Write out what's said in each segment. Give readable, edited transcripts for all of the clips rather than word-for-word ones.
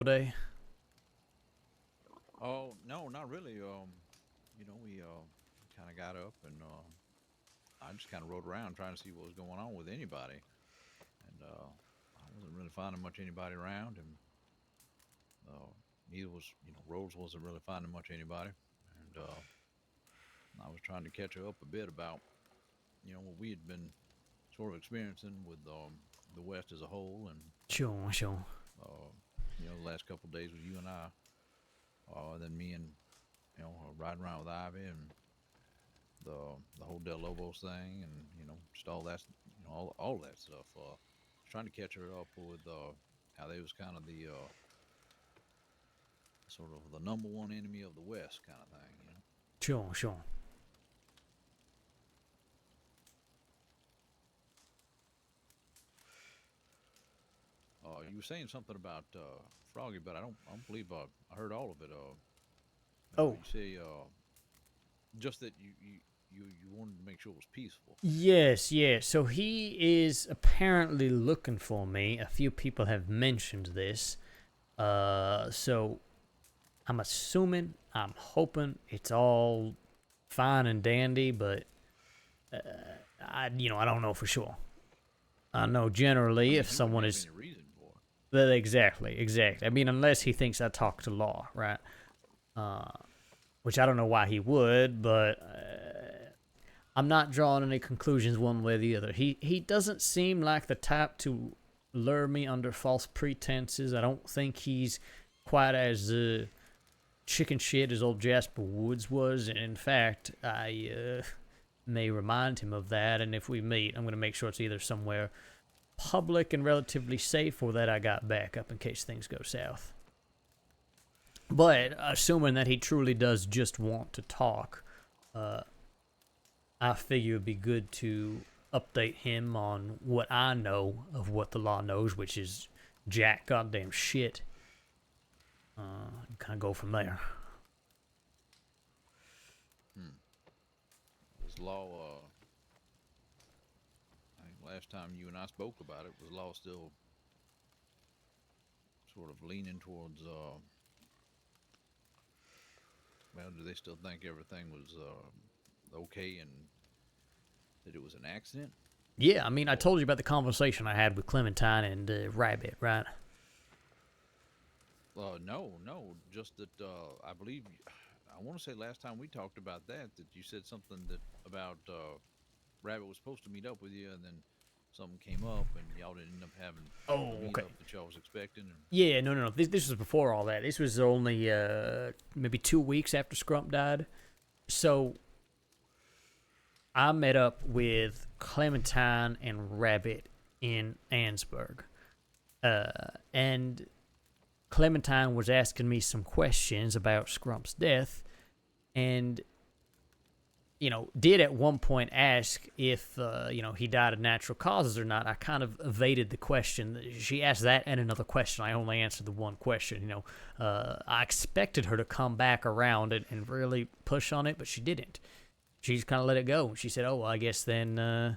today? Oh no, not really. We kind of got up and I just kind of rode around trying to see what was going on with anybody, and I wasn't really finding much anybody around, and uh, neither was Rose wasn't really finding much anybody, and I was trying to catch her up a bit about what we had been sort of experiencing with the West as a whole, and Sure, sure. uh, the last couple of days with you and I, then me and riding around with Ivy and the whole Del Lobos thing, and just all that, all that stuff. Trying to catch her up with how they was kind of the sort of the number one enemy of the West kind of thing. Sure, sure. You were saying something about Froggy, but I don't believe I heard all of it. Oh, You say just that you wanted to make sure it was peaceful. yes, yes. So he is apparently looking for me. A few people have mentioned this. So I'm assuming, I'm hoping it's all fine and dandy, but I don't know for sure. I know I generally mean, if he wouldn't someone have is any reason for it. exactly, exactly. I mean, unless he thinks I talk to law, right? Which I don't know why he would, but I'm not drawing any conclusions one way or the other. He doesn't seem like the type to lure me under false pretenses. I don't think he's quite as chicken shit as old Jasper Woods was. And in fact, I may remind him of that. And if we meet, I'm going to make sure it's either somewhere public and relatively safe or that I got backup in case things go south. But assuming that he truly does just want to talk, I figure it'd be good to update him on what I know of what the law knows, which is jack goddamn shit. Kind of go from there. Hmm. Was law? I think last time you and I spoke about it, was law still sort of leaning towards? Well, do they still think everything was okay and that it was an accident? Yeah, I mean, I Or told you about the conversation I had with Clementine and Rabbit, right? no, no, just that I believe I want to say last time we talked about that you said something that about Rabbit was supposed to meet up with you, and then something came up, and y'all didn't end up having Oh, the okay. meetup that y'all was expecting. And, Yeah, no, no, no. This was before all that. This was only maybe 2 weeks after Scrump died. So I met up with Clementine and Rabbit in Ansburg. And Clementine was asking me some questions about Scrump's death, and did at one point ask if he died of natural causes or not. I kind of evaded the question. She asked that and another question. I only answered the one question. I expected her to come back around and really push on it, but she didn't. She just kind of let it go. She said, "Oh, well, I guess then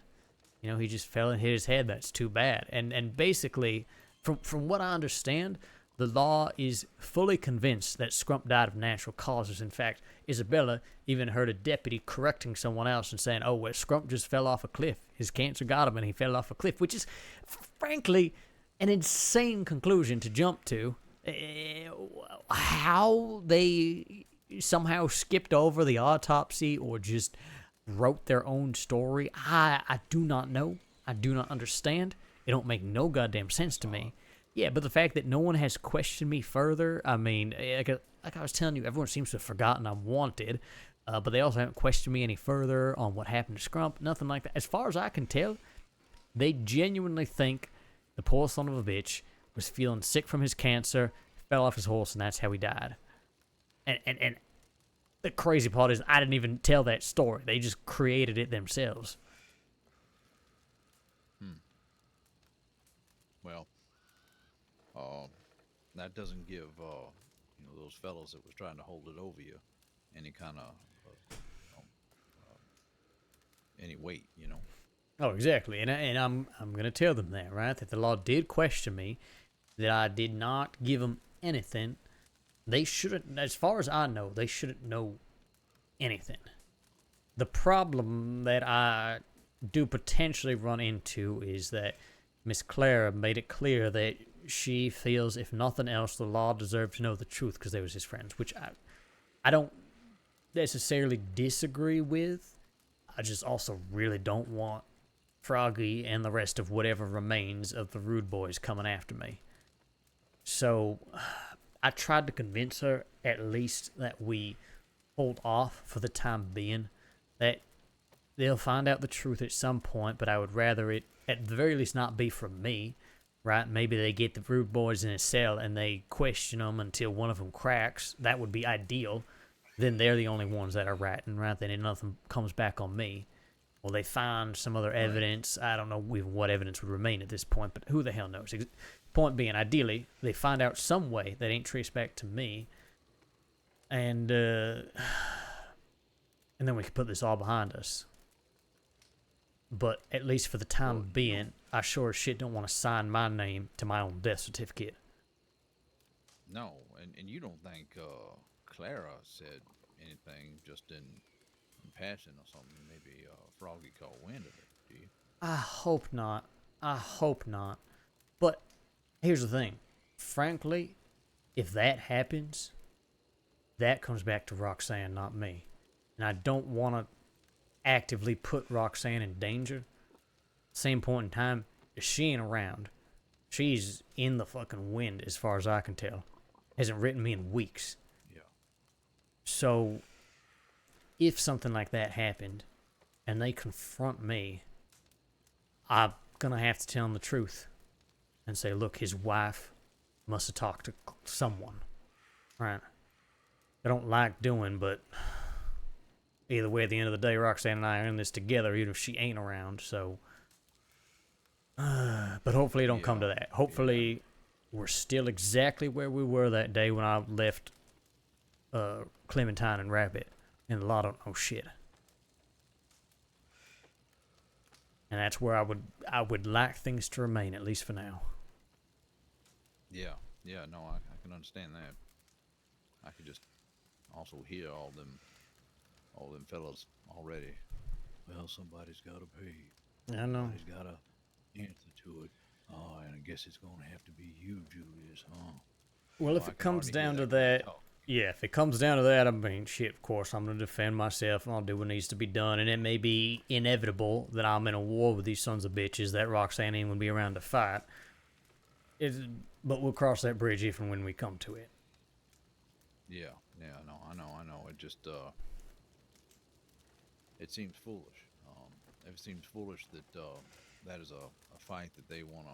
he just fell and hit his head. That's too bad." And basically, from what I understand, the law is fully convinced that Scrump died of natural causes. In fact, Isabella even heard a deputy correcting someone else and saying, "Oh, well, Scrump just fell off a cliff. His cancer got him and he fell off a cliff," which is, frankly, an insane conclusion to jump to. How they somehow skipped over the autopsy or just wrote their own story, I do not know. I do not understand. It don't make no goddamn sense to me. Yeah, but the fact that no one has questioned me further, I mean, like I was telling you, everyone seems to have forgotten I'm wanted, but they also haven't questioned me any further on what happened to Scrump, nothing like that. As far as I can tell, they genuinely think the poor son of a bitch was feeling sick from his cancer, fell off his horse, and that's how he died. And the crazy part is I didn't even tell that story. They just created it themselves. hmm, well, uh, that doesn't give those fellows that was trying to hold it over you any kind of you know, any weight. Oh, exactly. And I'm going to tell them that, right? That the law did question me, that I did not give them anything, they shouldn't, as far as I know, they shouldn't know anything. The problem that I do potentially run into is that Miss Clara made it clear that she feels, if nothing else, the law deserved to know the truth because they was his friends, which I don't necessarily disagree with. I just also really don't want Froggy and the rest of whatever remains of the Rude Boys coming after me. So I tried to convince her at least that we hold off for the time being, that they'll find out the truth at some point, but I would rather it at the very least not be from me, right? Maybe they get the Rude Boys in a cell and they question them until one of them cracks. That would be ideal. Then they're the only ones that are ratting, right? Then nothing comes back on me. Well, they find some other evidence. I don't know even what evidence would remain at this point, but who the hell knows? Point being, ideally, they find out some way that ain't traced back to me, and then we can put this all behind us. But at least for the time being, I sure as shit don't want to sign my name to my own death certificate. No, and you don't think Clara said anything just in passing or something? Maybe Froggy caught wind of it, do you? I hope not. I hope not. But here's the thing. Frankly, if that happens, that comes back to Roxanne, not me. And I don't want to actively put Roxanne in danger. Same point in time, if she ain't around, she's in the fucking wind as far as I can tell. Hasn't written me in weeks. Yeah. So, if something like that happened, and they confront me, I'm gonna have to tell them the truth. And say, look, his wife must have talked to someone. Right? I don't like doing, but either way, at the end of the day, Roxanne and I are in this together, even if she ain't around, so. But hopefully it don't come to that. Hopefully we're still exactly where we were that day when I left Clementine and Rabbit, and a lot of shit. And that's where I would like things to remain, at least for now. Yeah, no, I can understand that. I could just also hear all them fellas already. Well, somebody's got to pay. I know. Somebody's got to answer to it. Oh, and I guess it's going to have to be you, Julius, huh? Well, if it comes down to that, yeah, if it comes down to that, I mean, shit, of course, I'm going to defend myself and I'll do what needs to be done. And it may be inevitable that I'm in a war with these sons of bitches that Roxanne ain't going to be around to fight. But we'll cross that bridge if and when we come to it. Yeah, no, I know. It just, it seems foolish. It seems foolish that that is a fight that they want to,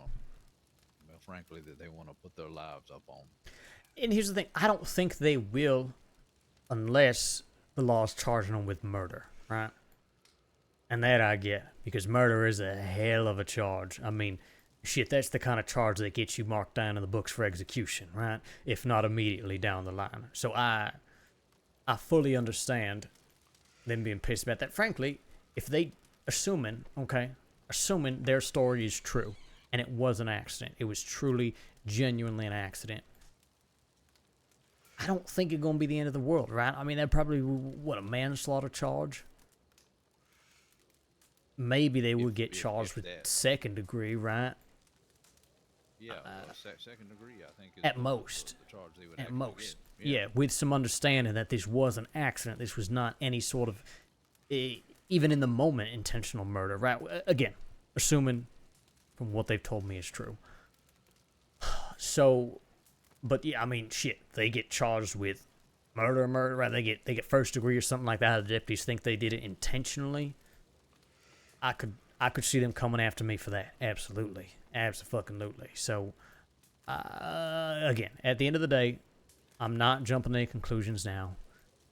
well, frankly, that they want to put their lives up on. And here's the thing. I don't think they will unless the law's charging them with murder, right? And that I get, because murder is a hell of a charge. I mean, shit, that's the kind of charge that gets you marked down in the books for execution, right? If not immediately down the line. So I fully understand them being pissed about that. Frankly, if they, assuming their story is true, and it was an accident, it was truly, genuinely an accident, I don't think it's going to be the end of the world, right? I mean, that'd probably, a manslaughter charge? Maybe they would get charged with second degree, right? Yeah, second degree, I think. Is at most. The charge they would at most. Get. Yeah, with some understanding that this was an accident. This was not any sort of, even in the moment, intentional murder, right? Again, assuming from what they've told me is true. So, but yeah, I mean, shit, they get charged with murder, right? They get first degree or something like that. The deputies think they did it intentionally. I could see them coming after me for that. Absolutely. Abso-fucking-lutely. So, again, at the end of the day, I'm not jumping to any conclusions now.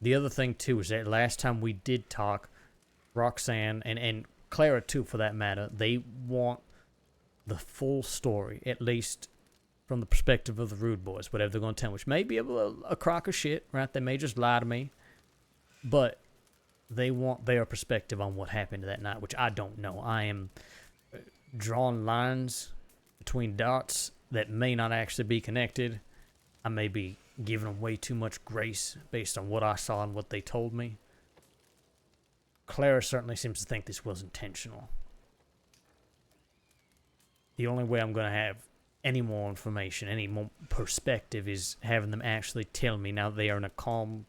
The other thing, too, is that last time we did talk, Roxanne, and Clara, too, for that matter, they want the full story, at least from the perspective of the Rude Boys, whatever they're going to tell me, which may be a crock of shit, right? They may just lie to me. But they want their perspective on what happened that night, which I don't know. I am drawing lines between dots that may not actually be connected. I may be giving them way too much grace based on what I saw and what they told me. Clara certainly seems to think this was intentional. The only way I'm going to have any more information, any more perspective, is having them actually tell me now that they are in a calm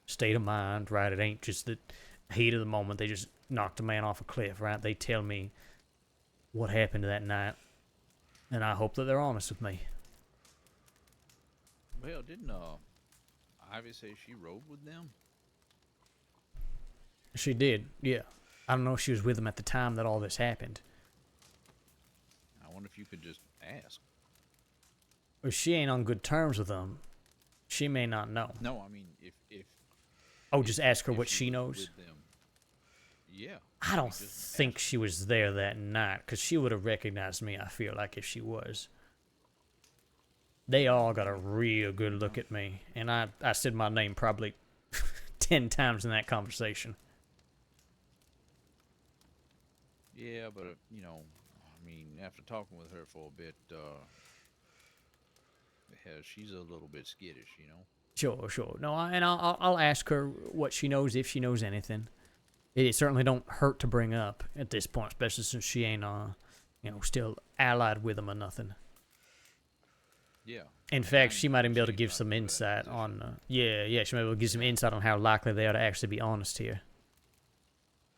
state of mind, right? It ain't just the heat of the moment. They just knocked a man off a cliff, right? They tell me what happened that night, and I hope that they're honest with me. Well, didn't Ivy say she rode with them? She did, yeah. I don't know if she was with them at the time that all this happened. I wonder if you could just ask. If she ain't on good terms with them, she may not know. No, I mean if Oh, just ask her what she was knows? with them. Yeah. I don't Just think ask. she was there that night, because she would have recognized me, I feel like, if she was. They all got a real good look at me, and I said my name probably 10 times in that conversation. Yeah, but you know, I mean, after talking with her for a bit, she's a little bit skittish, you know. Sure. No, I'll ask her what she knows, if she knows anything. It certainly don't hurt to bring up at this point, especially since she ain't, still allied with them or nothing. Yeah. In fact, she might even be able to give some insight on, she might be able to give some insight on how likely they are to actually be honest here.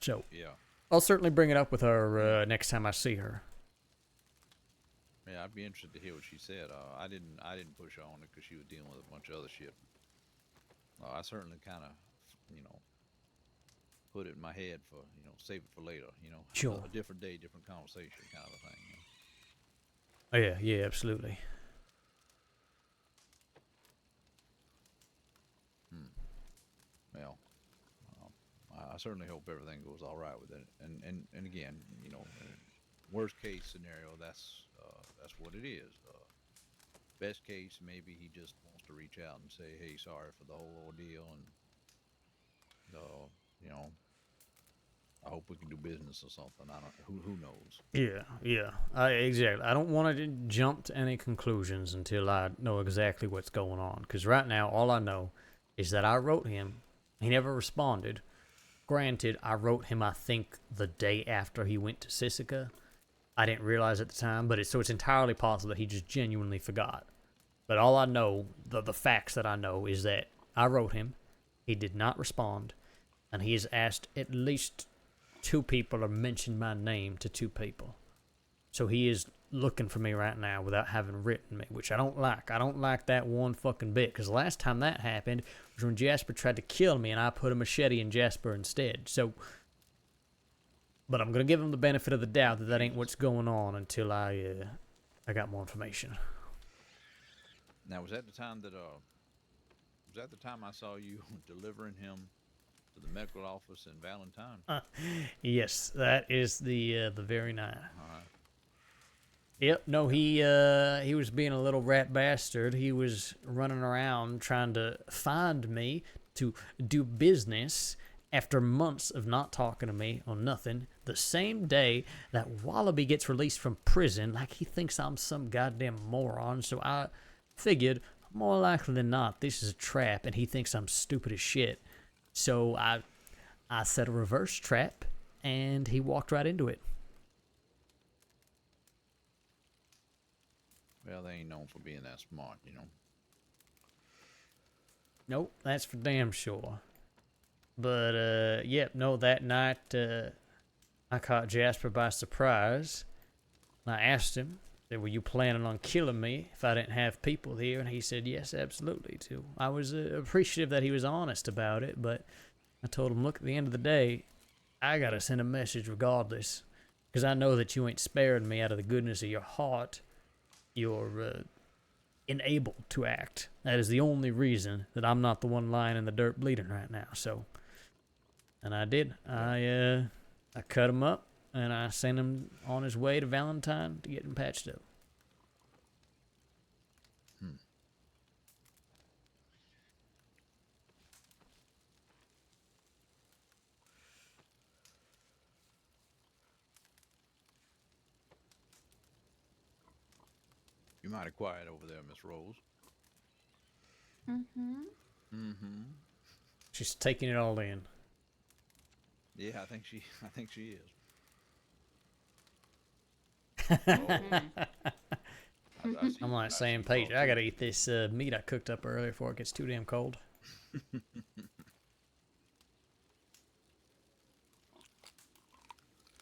So, Yeah. I'll certainly bring it up with her next time I see her. Yeah, I'd be interested to hear what she said. I didn't push her on it because she was dealing with a bunch of other shit. I certainly kind of, put it in my head for, save it for later. Sure. A different day, different conversation, kind of a thing. Oh, yeah, absolutely. Well, I certainly hope everything goes all right with it. And again, worst case scenario, that's what it is. Best case, maybe he just wants to reach out and say, "Hey, sorry for the whole ordeal," and I hope we can do business or something. I don't. Who knows? Yeah. Exactly. I don't want to jump to any conclusions until I know exactly what's going on. Because right now, all I know is that I wrote him. He never responded. Granted, I wrote him, I think, the day after he went to Sisika. I didn't realize at the time, but it's entirely possible that he just genuinely forgot. But all I know, the facts that I know, is that I wrote him. He did not respond. And he has asked at least 2 people or mentioned my name to 2 people. So he is looking for me right now without having written me, which I don't like. I don't like that one fucking bit, because the last time that happened was when Jasper tried to kill me and I put a machete in Jasper instead. So, but I'm going to give him the benefit of the doubt that ain't what's going on until I got more information. Now, was that the time I saw you delivering him to the medical office in Valentine? Yes, that is the very night. All right. Yep, no, he was being a little rat bastard. He was running around trying to find me to do business after months of not talking to me or nothing. The same day that Wallaby gets released from prison, like he thinks I'm some goddamn moron. So I figured, more likely than not, this is a trap, and he thinks I'm stupid as shit. So I set a reverse trap, and he walked right into it. Well, they ain't known for being that smart, Nope, that's for damn sure. But, that night, I caught Jasper by surprise. And I asked him, were you planning on killing me if I didn't have people here? And he said, yes, absolutely, too. I was appreciative that he was honest about it, but I told him, look, at the end of the day, I gotta send a message regardless, because I know that you ain't sparing me out of the goodness of your heart. You're enabled to act. That is the only reason that I'm not the one lying in the dirt bleeding right now. So, and I did. I cut him up, and I sent him on his way to Valentine to get him patched up. You mighty quiet over there, Miss Rose. Mm-hmm. Mm-hmm. She's taking it all in. Yeah, I think she is. Oh, Mm-hmm. I see. I'm on the I see same raw page. I too. gotta eat this meat I cooked up earlier before it gets too damn cold.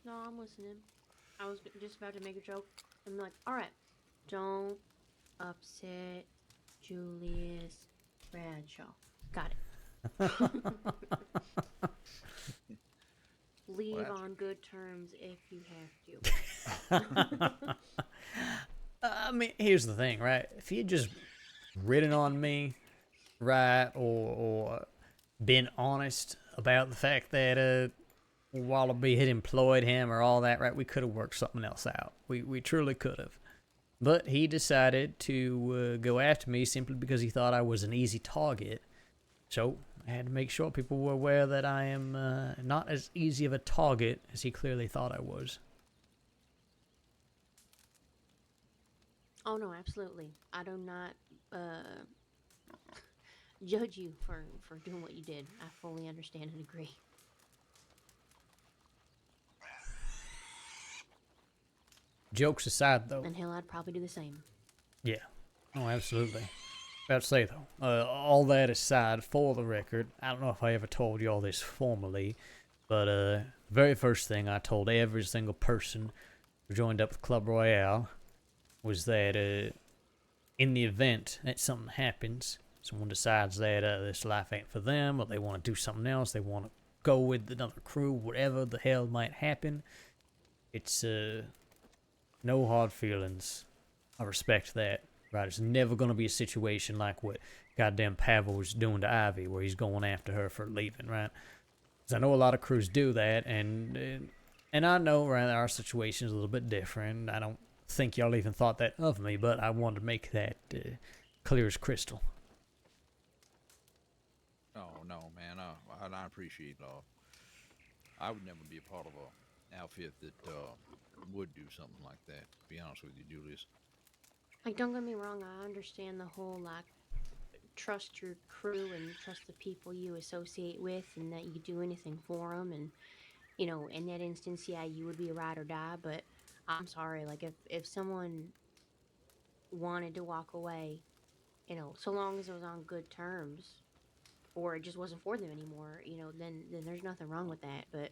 No, I'm listening. I was just about to make a joke. I'm like, all right, don't upset Julius Bradshaw. Got it. Well, Leave that's on good terms if you have to. I mean, here's the thing, right? If he had just ridden on me, right, or been honest about the fact that Wallaby had employed him or all that, right, we could have worked something else out. We truly could have. But he decided to go after me simply because he thought I was an easy target. So I had to make sure people were aware that I am not as easy of a target as he clearly thought I was. Oh no, absolutely. I do not uh, judge you for doing what you did. I fully understand and agree. Jokes aside, though, And hell, I'd probably do the same. yeah, oh, absolutely. About to say though, all that aside, for the record, I don't know if I ever told you all this formally, but very first thing I told every single person who joined up with Club Royale was that in the event that something happens, someone decides that this life ain't for them, or they want to do something else, they want to go with another crew, whatever the hell might happen, it's no hard feelings. I respect that. Right, it's never going to be a situation like what goddamn Pavel was doing to Ivy, where he's going after her for leaving, right? Because I know a lot of crews do that, and I know, right, our situation is a little bit different. I don't think y'all even thought that of me, but I wanted to make that clear as crystal. oh no, man. I appreciate. I would never be a part of a outfit that would do something like that. To be honest with you, Julius. Like, don't get me wrong. I understand the whole like trust your crew and trust the people you associate with, and that you could do anything for them. And in that instance, yeah, you would be a ride or die. But I'm sorry, like if someone wanted to walk away, so long as it was on good terms, or it just wasn't for them anymore, then there's nothing wrong with that. But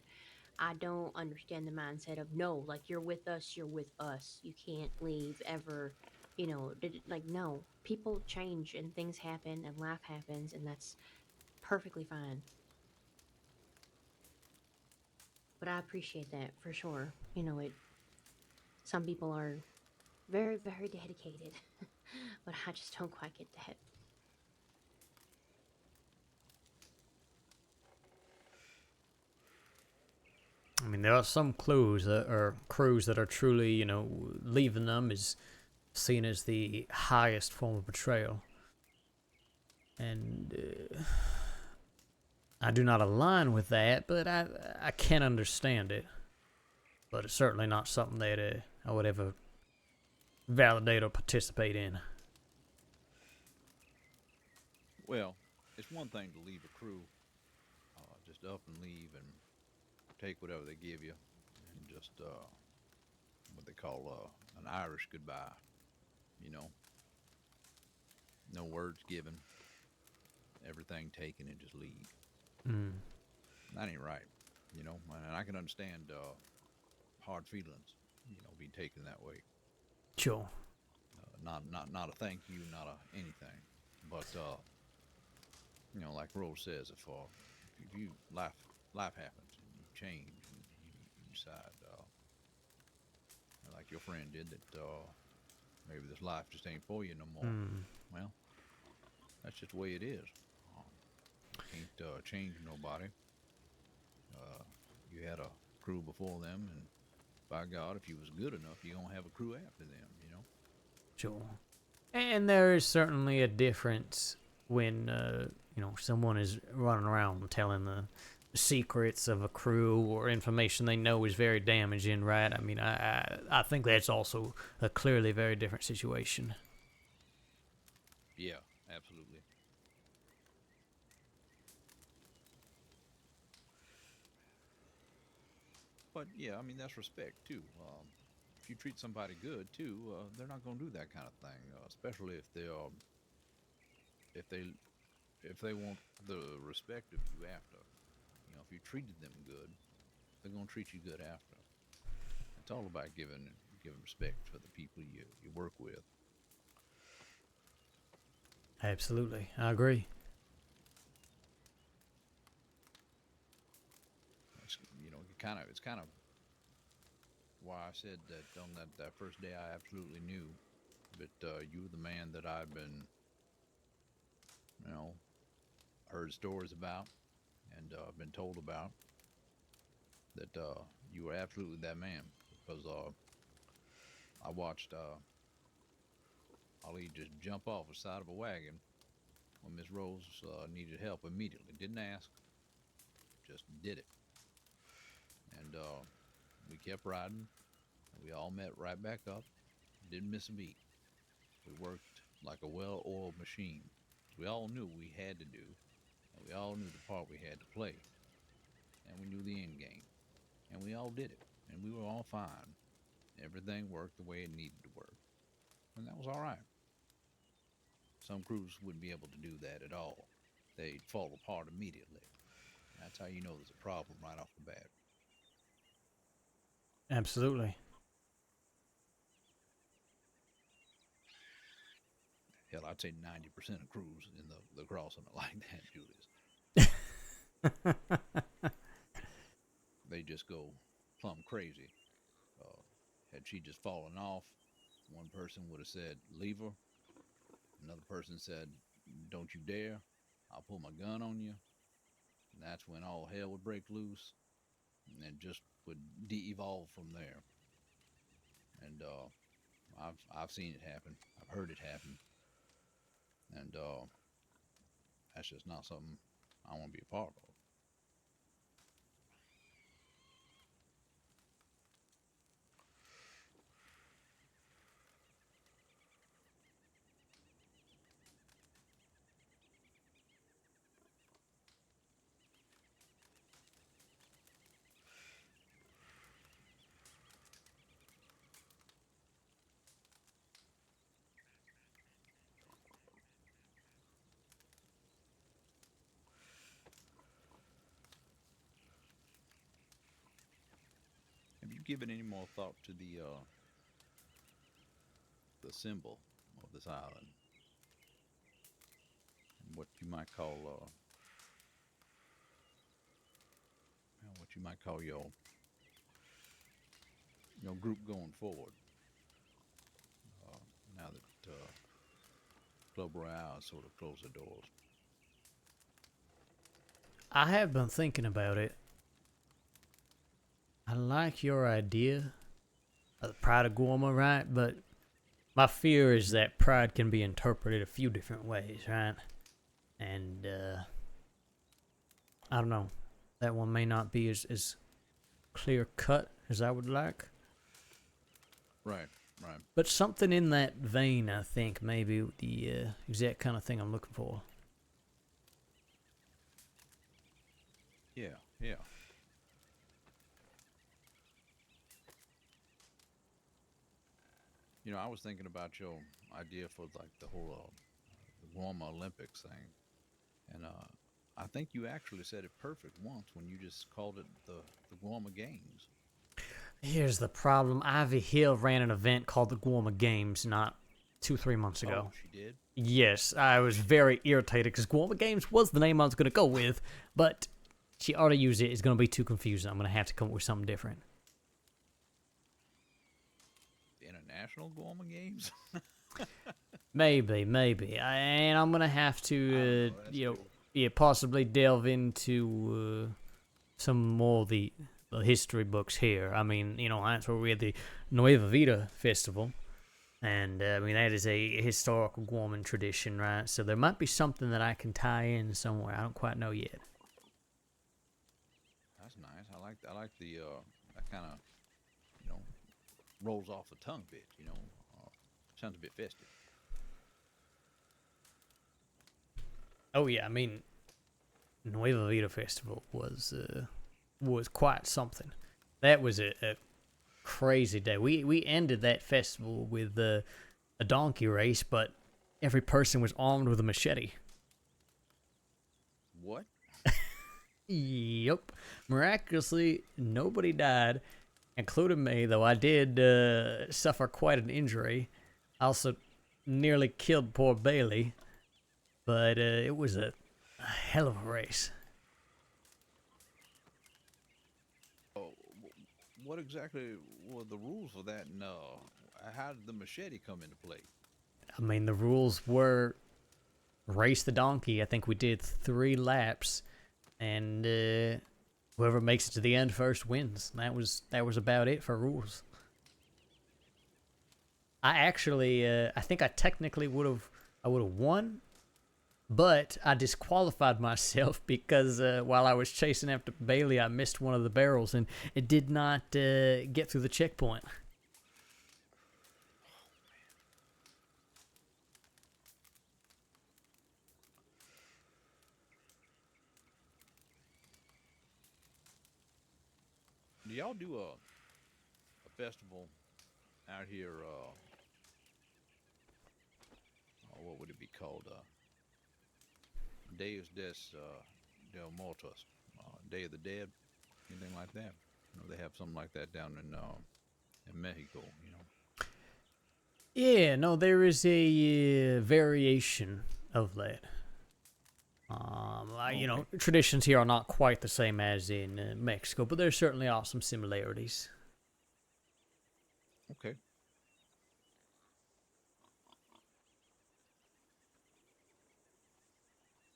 I don't understand the mindset of no, like you're with us, you're with us. You can't leave ever. Like no, people change and things happen and life happens, and that's perfectly fine. But I appreciate that for sure. Some people are very, very dedicated, but I just don't quite get that. I mean, there are some crews that are truly, leaving them is seen as the highest form of betrayal. And I do not align with that, but I can understand it. But it's certainly not something that I would ever validate or participate in. Well, it's one thing to leave a crew, just up and leave and take whatever they give you, and just what they call an Irish goodbye. You know, no words given, everything taken, and just leave. Mm, That ain't right. And I can understand hard feelings. Being taken that way. sure. Not a thank you, not a anything. But like Rose says, if you life happens and you change and you decide, like your friend did, that maybe this life just ain't for you no more. Mm, Well, that's just the way it is. Um, you can't change nobody. Uh, you had a crew before them, and by God, if you was good enough, you're gonna have a crew after them. sure. And there is certainly a difference when someone is running around telling the secrets of a crew or information they know is very damaging, right? I mean, I think that's also a clearly very different situation. Yeah, absolutely. But yeah, I mean that's respect too. If you treat somebody good too, they're not going to do that kind of thing, especially if they if they want the respect of you after. You know, if you treated them good, they're going to treat you good after. It's all about giving respect for the people you work with. Absolutely, I agree. It's kind of why I said that on that first day I absolutely knew that you were the man that I'd been, you know, heard stories about and been told about. That you were absolutely that man because I watched Ali just jump off the side of a wagon when Miss Rose needed help immediately. Didn't ask, just did it. And we kept riding. We all met right back up. Didn't miss a beat. We worked like a well-oiled machine. We all knew what we had to do, and we all knew the part we had to play, and we knew the end game, and we all did it, and we were all fine. Everything worked the way it needed to work, and that was all right. Some crews wouldn't be able to do that at all. They'd fall apart immediately. That's how you know there's a problem right off the bat. Absolutely. Hell, I'd say 90% of crews in the crossing are like that, Julius. They just go plumb crazy. Had she just fallen off, one person would have said, leave her. Another person said, don't you dare. I'll pull my gun on you. And that's when all hell would break loose and just would de-evolve from there. And I've seen it happen. I've heard it happen. And that's just not something I want to be a part of. Have you given any more thought to the symbol of this island? What you might call what you might call your group going forward. Now that Club Royale has sort of closed the doors. I have been thinking about it. I like your idea of the pride of Guarma, right? But my fear is that pride can be interpreted a few different ways, right? And I don't know. That one may not be as clear cut as I would like. Right, right. But something in that vein, I think, maybe the exact kind of thing I'm looking for. Yeah, yeah. You know, I was thinking about your idea for like the whole the Guarma Olympics thing, and I think you actually said it perfect once when you just called it the Guarma Games. Here's the problem. Ivy Hill ran an event called the Guarma Games not 2-3 months ago. Oh, she did? Yes, I was very irritated because Guarma Games was the name I was going to go with, but she already used it. It's going to be too confusing. I'm going to have to come up with something different. The International Guarma Games? Maybe. And I'm going to have to, possibly delve into some more of the history books here. I mean, that's where we had the Nueva Vida Festival. And, I mean, that is a historical Guaman tradition, right? So there might be something that I can tie in somewhere. I don't quite know yet. That's nice. I like the that kind of rolls off the tongue a bit. Sounds a bit festive. Oh yeah, I mean, Nueva Vida Festival was quite something. That was a crazy day. We ended that festival with a donkey race, but every person was armed with a machete. What? Yep. Miraculously, nobody died, including me, though I did suffer quite an injury. I also nearly killed poor Bailey, but it was a hell of a race. Oh, what exactly were the rules for that? And how did the machete come into play? I mean, the rules were race the donkey. I think we did 3 laps, and whoever makes it to the end first wins. That was about it for rules. I actually, I think I technically I would have won, but I disqualified myself because while I was chasing after Bailey, I missed one of the barrels and it did not get through the checkpoint. Do y'all do a festival out here? What would it be called? Deus des del Muertos, Day of the Dead, anything like that? You know, they have something like that down in Mexico. You know. Yeah, no, there is a variation of that. You know, traditions here are not quite the same as in Mexico, but there certainly are some similarities. Okay.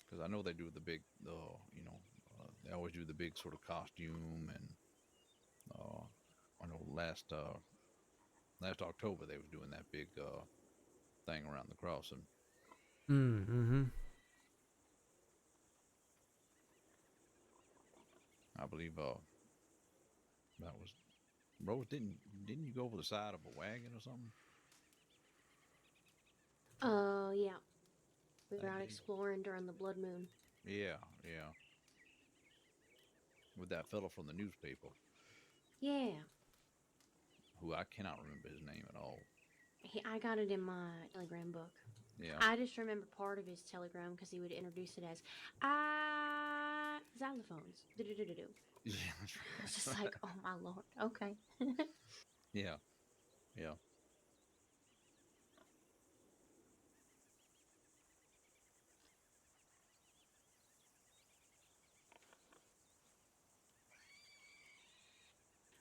Because I know they do the big, you know, they always do the big sort of costume, and I know last October they was doing that big thing around the crossing. Mm-hmm. I believe that was Rose. Didn't you go over the side of a wagon or something? Yeah. We were That out day. exploring during the blood moon. Yeah, yeah. With that fellow from the newspaper, Yeah. who I cannot remember his name at all. I got it in my telegram book. Yeah. I just remember part of his telegram because he would introduce it as xylophones. Do-do-do-do-do. Yeah, I was just like, oh my lord. Okay. yeah, yeah.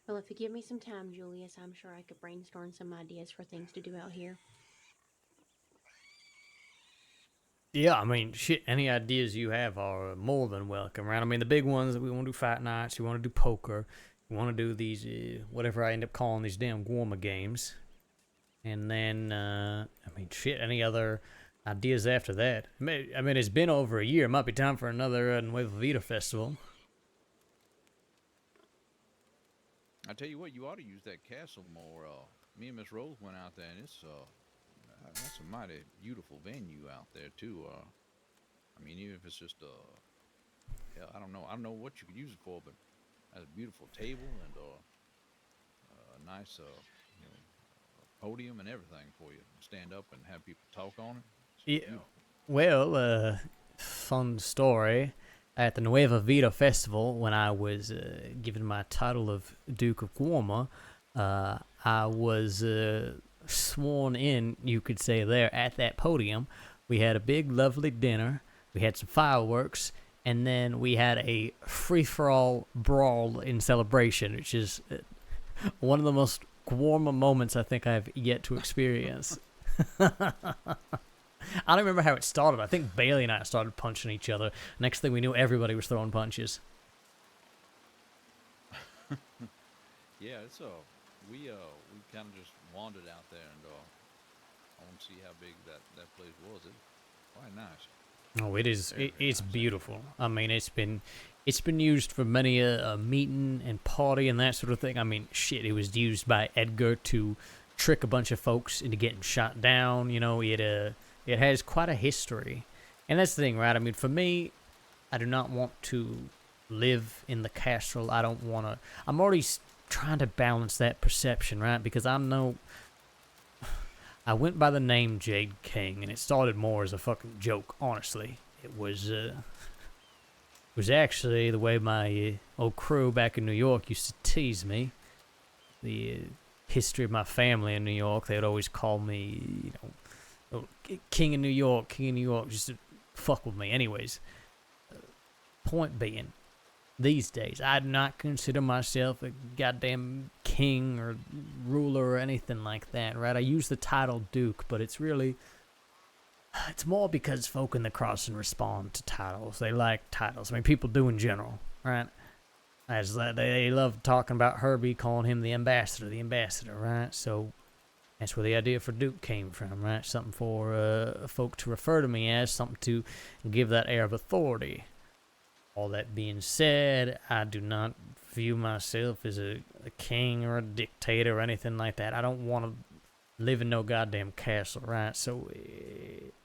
Well, if you give me some time, Julius, I'm sure I could brainstorm some ideas for things to do out here. Yeah, I mean, shit, any ideas you have are more than welcome, right? I mean, the big ones that we want to do fight nights, we want to do poker, we want to do these, whatever I end up calling these damn Guarma games. And then, I mean, shit, any other ideas after that? I mean, it's been over a year. It might be time for another Nueva Vida festival. I tell you what, you ought to use that castle more. Me and Miss Rose went out there, and it's that's a mighty beautiful venue out there too. I mean, even if it's just yeah, I don't know what you could use it for, but has a beautiful table and a nice you know, podium and everything for you to stand up and have people talk on it. It's Yeah, beautiful. well, fun story. At the Nueva Vida Festival, when I was given my title of Duke of Guarma, I was sworn in, you could say, there at that podium. We had a big, lovely dinner. We had some fireworks, and then we had a free-for-all brawl in celebration, which is one of the most Guarma moments I think I've yet to experience. I don't remember how it started. I think Bailey and I started punching each other. Next thing we knew, everybody was throwing punches. Yeah, it's we kind of just wandered out there, and I want to see how big that place was. It's quite nice. Oh, it is. Very, very It's nice. beautiful. I mean, it's been used for many a meeting and party and that sort of thing. I mean, shit, it was used by Edgar to trick a bunch of folks into getting shot down. You know, it has quite a history, and that's the thing, right? I mean, for me, I do not want to live in the castle. I don't want to. I'm already trying to balance that perception, right? Because I know I went by the name Jade King, and it started more as a fucking joke. Honestly, it was actually the way my old crew back in New York used to tease me. The history of my family in New York, they would always call me, King of New York, King of New York, just to fuck with me. Anyways, point being, these days, I do not consider myself a goddamn king or ruler or anything like that, right? I use the title Duke, but it's more because folk in the crossing respond to titles. They like titles. I mean, people do in general, right? As they love talking about Herbie, calling him the ambassador, right? So that's where the idea for Duke came from, right? Something for folk to refer to me as, something to give that air of authority. All that being said, I do not view myself as a king or a dictator or anything like that. I don't want to live in no goddamn castle, right? So,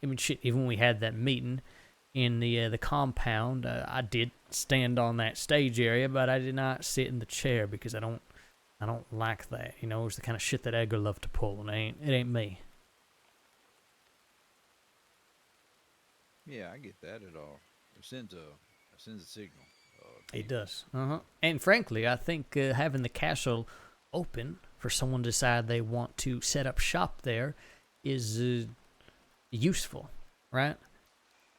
I mean, shit, even when we had that meeting in the compound, I did stand on that stage area, but I did not sit in the chair because I don't like that. It's the kind of shit that Edgar loved to pull, and it ain't me. Yeah, I get that at all. It sends a signal. It does. And frankly, I think having the castle open for someone to decide they want to set up shop there is useful, right?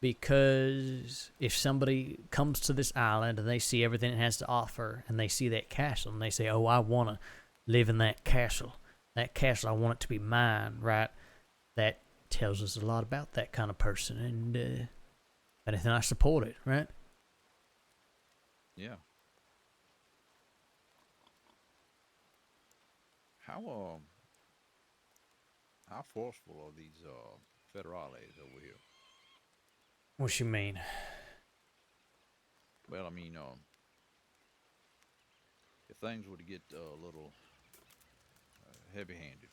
Because if somebody comes to this island and they see everything it has to offer, and they see that castle, and they say, oh, I want to live in that castle, I want it to be mine, right? That tells us a lot about that kind of person, and anything, I support it, right? Yeah. How forceful are these federales over here? What you mean? Well, I mean, if things were to get a little heavy-handed,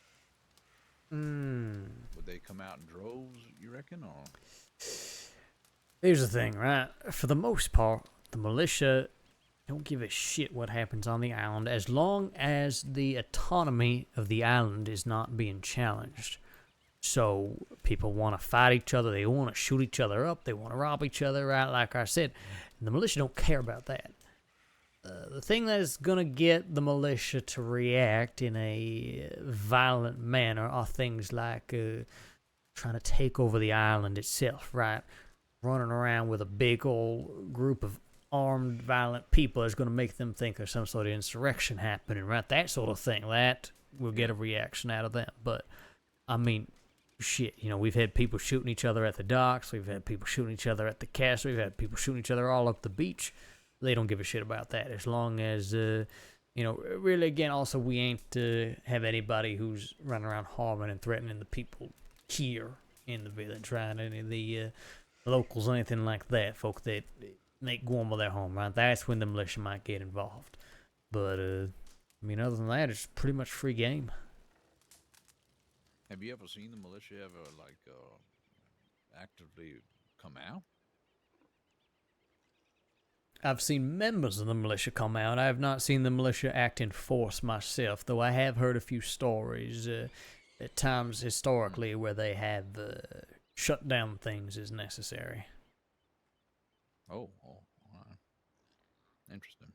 would they come out in droves, you reckon, or? Here's the thing, right? For the most part, the militia don't give a shit what happens on the island as long as the autonomy of the island is not being challenged. So people want to fight each other, they want to shoot each other up, they want to rob each other, right? Like I said, the militia don't care about that. The thing that is going to get the militia to react in a violent manner are things like trying to take over the island itself, right? Running around with a big old group of armed, violent people is going to make them think there's some sort of insurrection happening, right? That sort of thing. That will get a reaction out of them. But, I mean, shit, we've had people shooting each other at the docks. We've had people shooting each other at the castle. We've had people shooting each other all up the beach. They don't give a shit about that as long as, really, again, also we ain't have anybody who's running around harming and threatening the people here in the village, right? Any of the locals, anything like that, folk that make Guam their home, right? That's when the militia might get involved. But, other than that, it's pretty much free game. Have you ever seen the militia ever, actively come out? I've seen members of the militia come out. I have not seen the militia act in force myself, though I have heard a few stories at times historically where they have shut down things as necessary. Oh, interesting.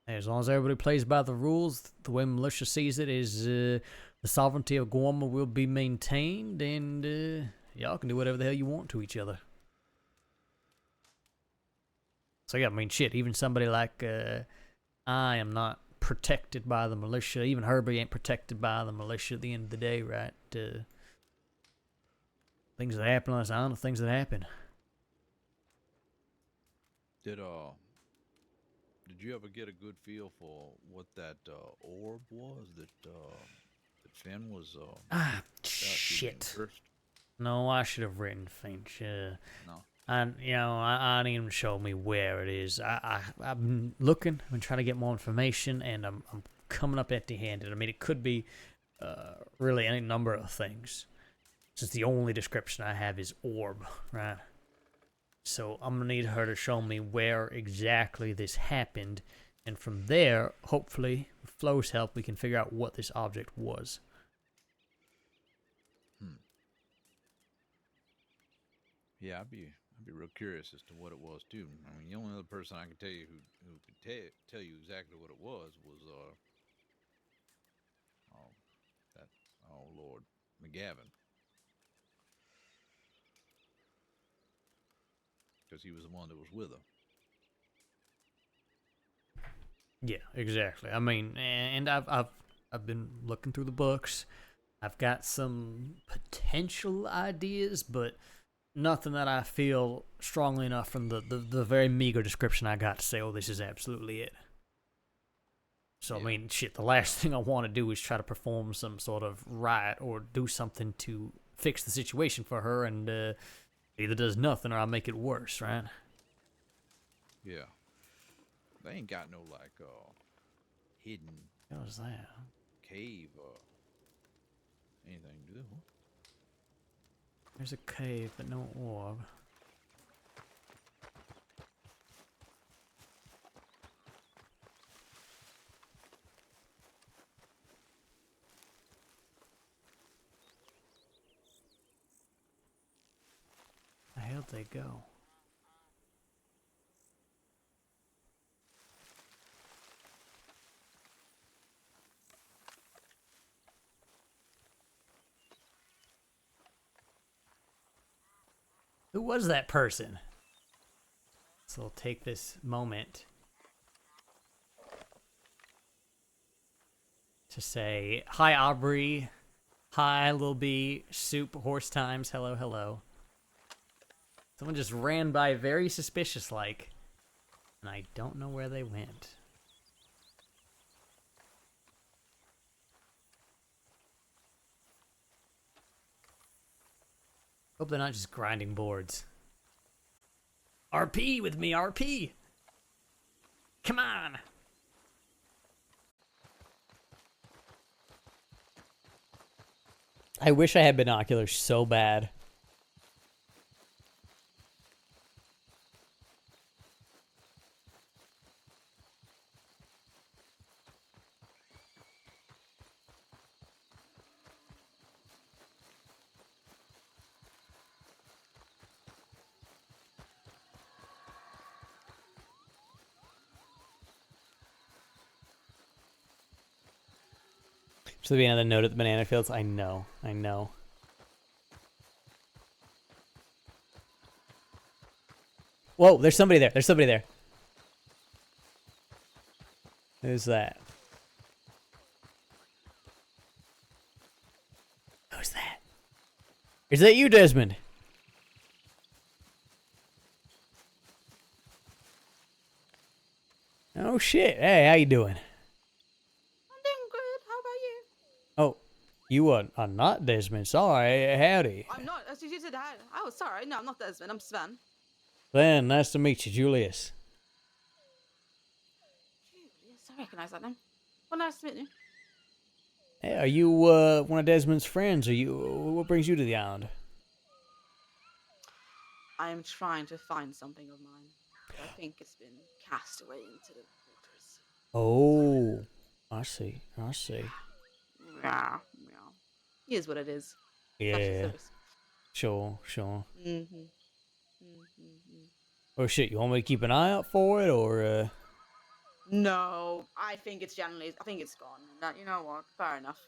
As long as everybody plays by the rules, the way militia sees it is the sovereignty of Guam will be maintained, and y'all can do whatever the hell you want to each other. So yeah, shit, even somebody like I am not protected by the militia. Even Herbie ain't protected by the militia at the end of the day, right? Things that happen on this island are things that happen. Did you ever get a good feel for what that orb was that Finn was? Shit. No, I should have written Finch. No. I didn't even show me where it is. I've been looking. I've been trying to get more information, and I'm coming up empty-handed. It could be really any number of things. Since the only description I have is orb, right? So I'm gonna need her to show me where exactly this happened, and from there, hopefully, with Flo's help, we can figure out what this object was. Yeah, I'd be real curious as to what it was too. I mean, the only other person I can tell you who could tell you exactly what it was um, that oh Lord, McGavin, because he was the one that was with her. Yeah, exactly. I mean, and I've been looking through the books. I've got some potential ideas, but nothing that I feel strongly enough from the very meager description I got to say, oh, this is absolutely it. So, Yeah. I mean, shit, the last thing I want to do is try to perform some sort of riot or do something to fix the situation for her, and either does nothing or I make it worse, right? Yeah, they ain't got no like hidden What was that? cave or anything, do they? There's a cave, but no orb. Where the hell'd they go? Who was that person? So I'll take this moment to say, hi, Aubrey. Hi, Lil B. Soup, Horse Times. Hello, hello. Someone just ran by very suspicious-like, and I don't know where they went. Hope they're not just grinding boards. RP with me, RP! Come on! I wish I had binoculars so bad. So there'll be another note at the banana fields. I know, I know. Whoa, there's somebody there. There's somebody there. Who's that? Who's that? Is that you, Desmond? Oh shit. Hey, how you doing? I'm doing good. How about you? Oh, you are not Desmond. Sorry. Howdy. I'm not. As you said, oh, sorry. No, I'm not Desmond. I'm Sven. Glenn, nice to meet you, Julius. Julius, I recognize that name. Well, nice to meet you. Hey, are you one of Desmond's friends? Are you? What brings you to the island? I am trying to find something of mine. I think it's been cast away into the waters. Oh, I see. I see. Yeah, yeah. Here's what it is. Special Yeah. service. Sure, sure. Mm-hmm. Oh shit, you want me to keep an eye out for it, or No, I think it's generally. I think it's gone. You know what? Fair enough.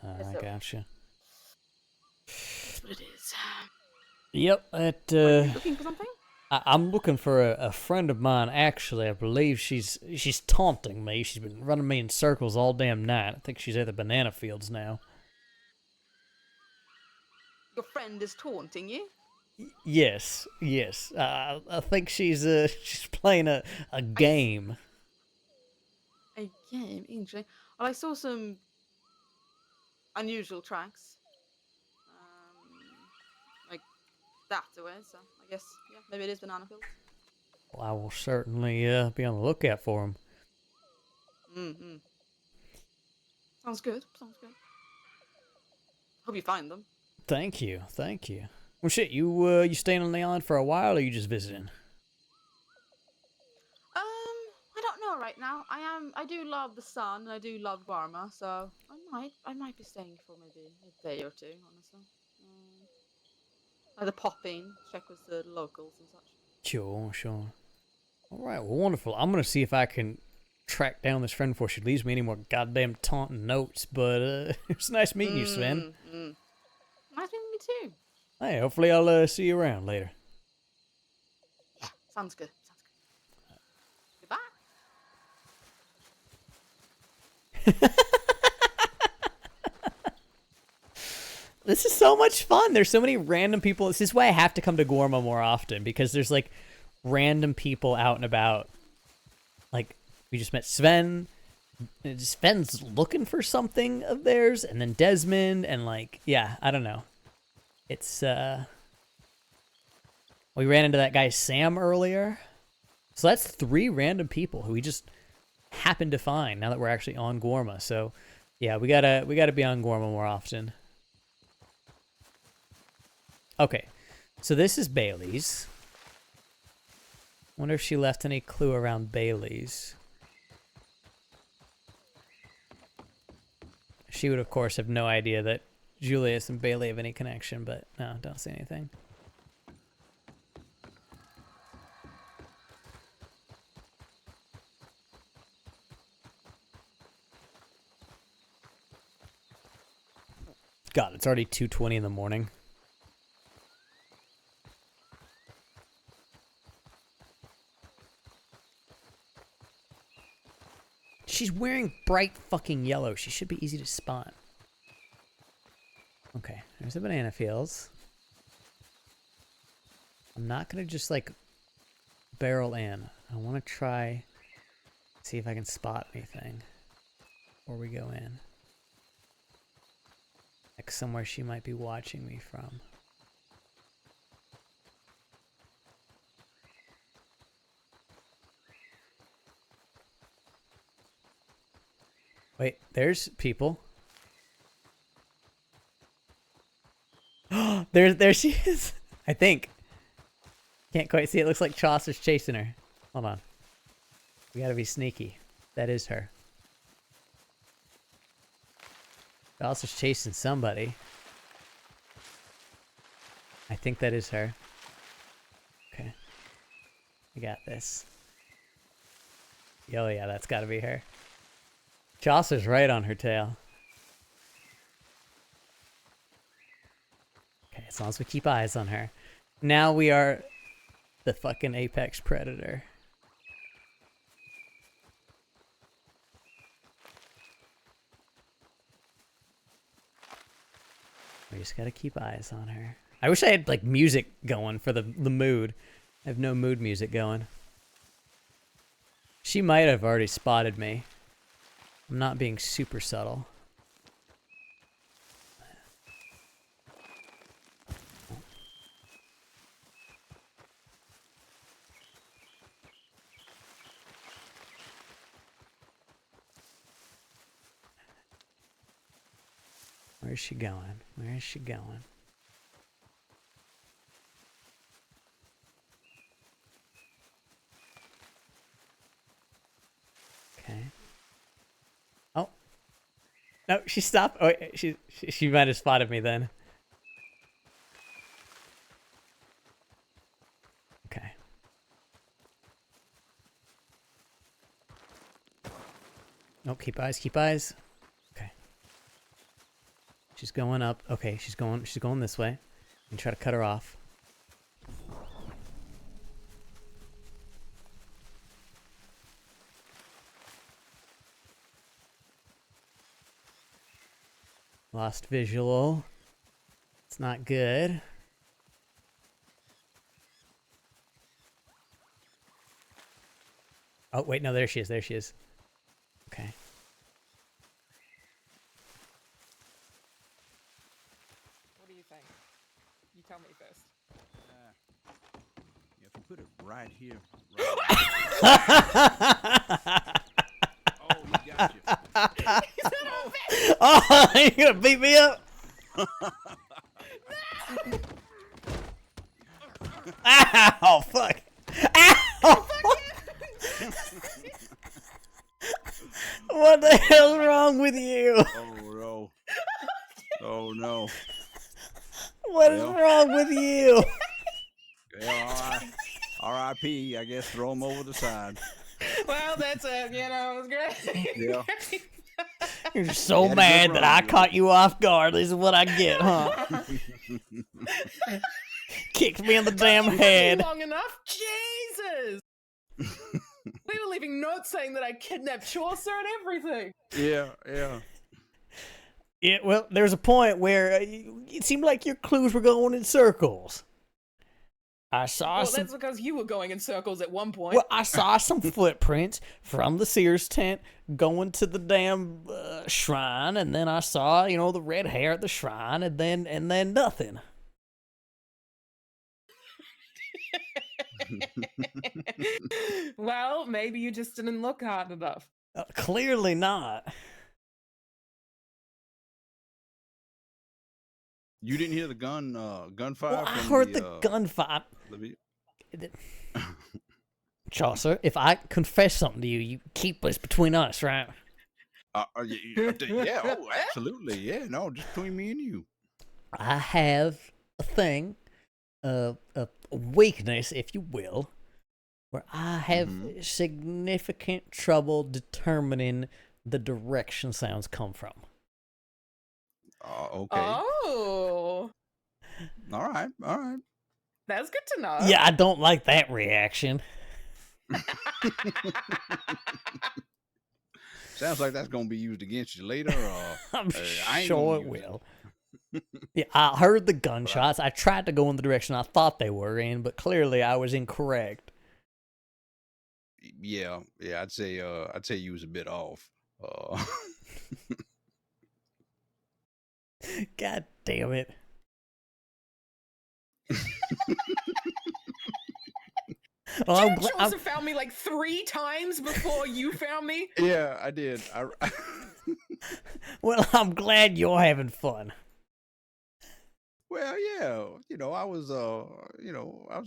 I gotcha. That's what it is. Yep, that, Are you looking for something? I'm looking for a friend of mine, actually. I believe she's taunting me. She's been running me in circles all damn night. I think she's at the banana fields now. Your friend is taunting you? Yes, yes. I think she's playing a game. A game, interesting. Well, I saw some unusual tracks. Like that away, so I guess, yeah, maybe it is banana fields. Well, I will certainly be on the lookout for him. Mm-hmm. Sounds good, sounds good. Hope you find them. Thank you, thank you. Well, shit, you staying on the island for a while, or you just visiting? I don't know right now. I do love the sun, and I do love Guarma, so I might be staying for maybe a day or two, honestly. Either pop in, check with the locals and such. Sure, sure. All right, well, wonderful. I'm gonna see if I can track down this friend before she leaves me any more goddamn taunting notes. But it's nice meeting you, Sven. Nice meeting you too. Hey, hopefully I'll see you around later. Yeah, sounds good. Goodbye. This is so much fun. There's so many random people. This is why I have to come to Gorma more often, because there's like random people out and about. Like, we just met Sven. And Sven's looking for something of theirs, and then Desmond, and like, yeah, I don't know. It's we ran into that guy Sam earlier. So that's 3 random people who we just happened to find now that we're actually on Gorma. So yeah, we gotta be on Gorma more often. Okay, so this is Bailey's. Wonder if she left any clue around Bailey's. She would, of course, have no idea that Julius and Bailey have any connection, but no, don't say anything. God, it's already 2:20 in the morning. She's wearing bright fucking yellow. She should be easy to spot. Okay, there's the banana fields. I'm not gonna just like barrel in. I want to try see if I can spot anything before we go in. Like somewhere she might be watching me from. Wait, there's people. there she is. I think. Can't quite see. It looks like Chaucer's chasing her. Hold on. We gotta be sneaky. That is her. Chaucer's chasing somebody. I think that is her. Okay. I got this. Oh yeah, that's gotta be her. Chaucer's right on her tail. Okay, as long as we keep eyes on her. Now we are the fucking apex predator. We just gotta keep eyes on her. I wish I had like music going for the mood. I have no mood music going. She might have already spotted me. I'm not being super subtle. Where's she going? Where is she going? Okay. Oh. No, she stopped. Oh, she might have spotted me then. Okay. Nope, keep eyes, keep eyes. Okay. She's going up. Okay, she's going this way. And try to cut her off. Lost visual. It's not good. Oh, wait, no, there she is. There she is. Okay. What do you think? You tell me first. You have to put it right here. Oh, we got you. Oh, you gonna beat me up? Ow! Fuck! Ow! What the hell's wrong with you? Oh no. Oh no. What is Well. wrong with you? Yeah, R.I.P. I guess throw him over the side. Well, that's it. You know, it was great. Yeah. You're so You had a good mad that run, I Julius. caught you off guard. This is what I get, huh? Kicked me in the damn You took head. long enough. Jesus. We were leaving notes saying that I kidnapped Chaucer and everything. Yeah, yeah. Yeah, well, there's a point where it seemed like your clues were going in circles. I saw Well, some. that's because you were going in circles at one point. Well, I saw some footprints from the Sears tent going to the damn shrine, and then I saw, the red hair at the shrine, and then nothing. Well, maybe you just didn't look hard enough. Clearly not. You didn't hear the gunfire? Well, I from heard the gunfire. Chaucer, if I confess something to you, you keep this between us, right? Yeah, oh, absolutely. Yeah, no, just between me and you. I have a thing, a weakness, if you will, where I have significant trouble determining the direction sounds come from. Okay. Oh, All right. that's good to know. Yeah, I don't like that reaction. Sounds like that's going to be used against you later. I'm I ain't sure gonna it use will. Yeah, I heard the gunshots. I tried to go in the direction I thought they were in, but clearly I was incorrect. Yeah, I'd say you was a bit off. God damn it. Well, Did Chaucer found me like 3 times before you found me? Yeah, I did. Well, I'm glad you're having fun. Well, yeah, I was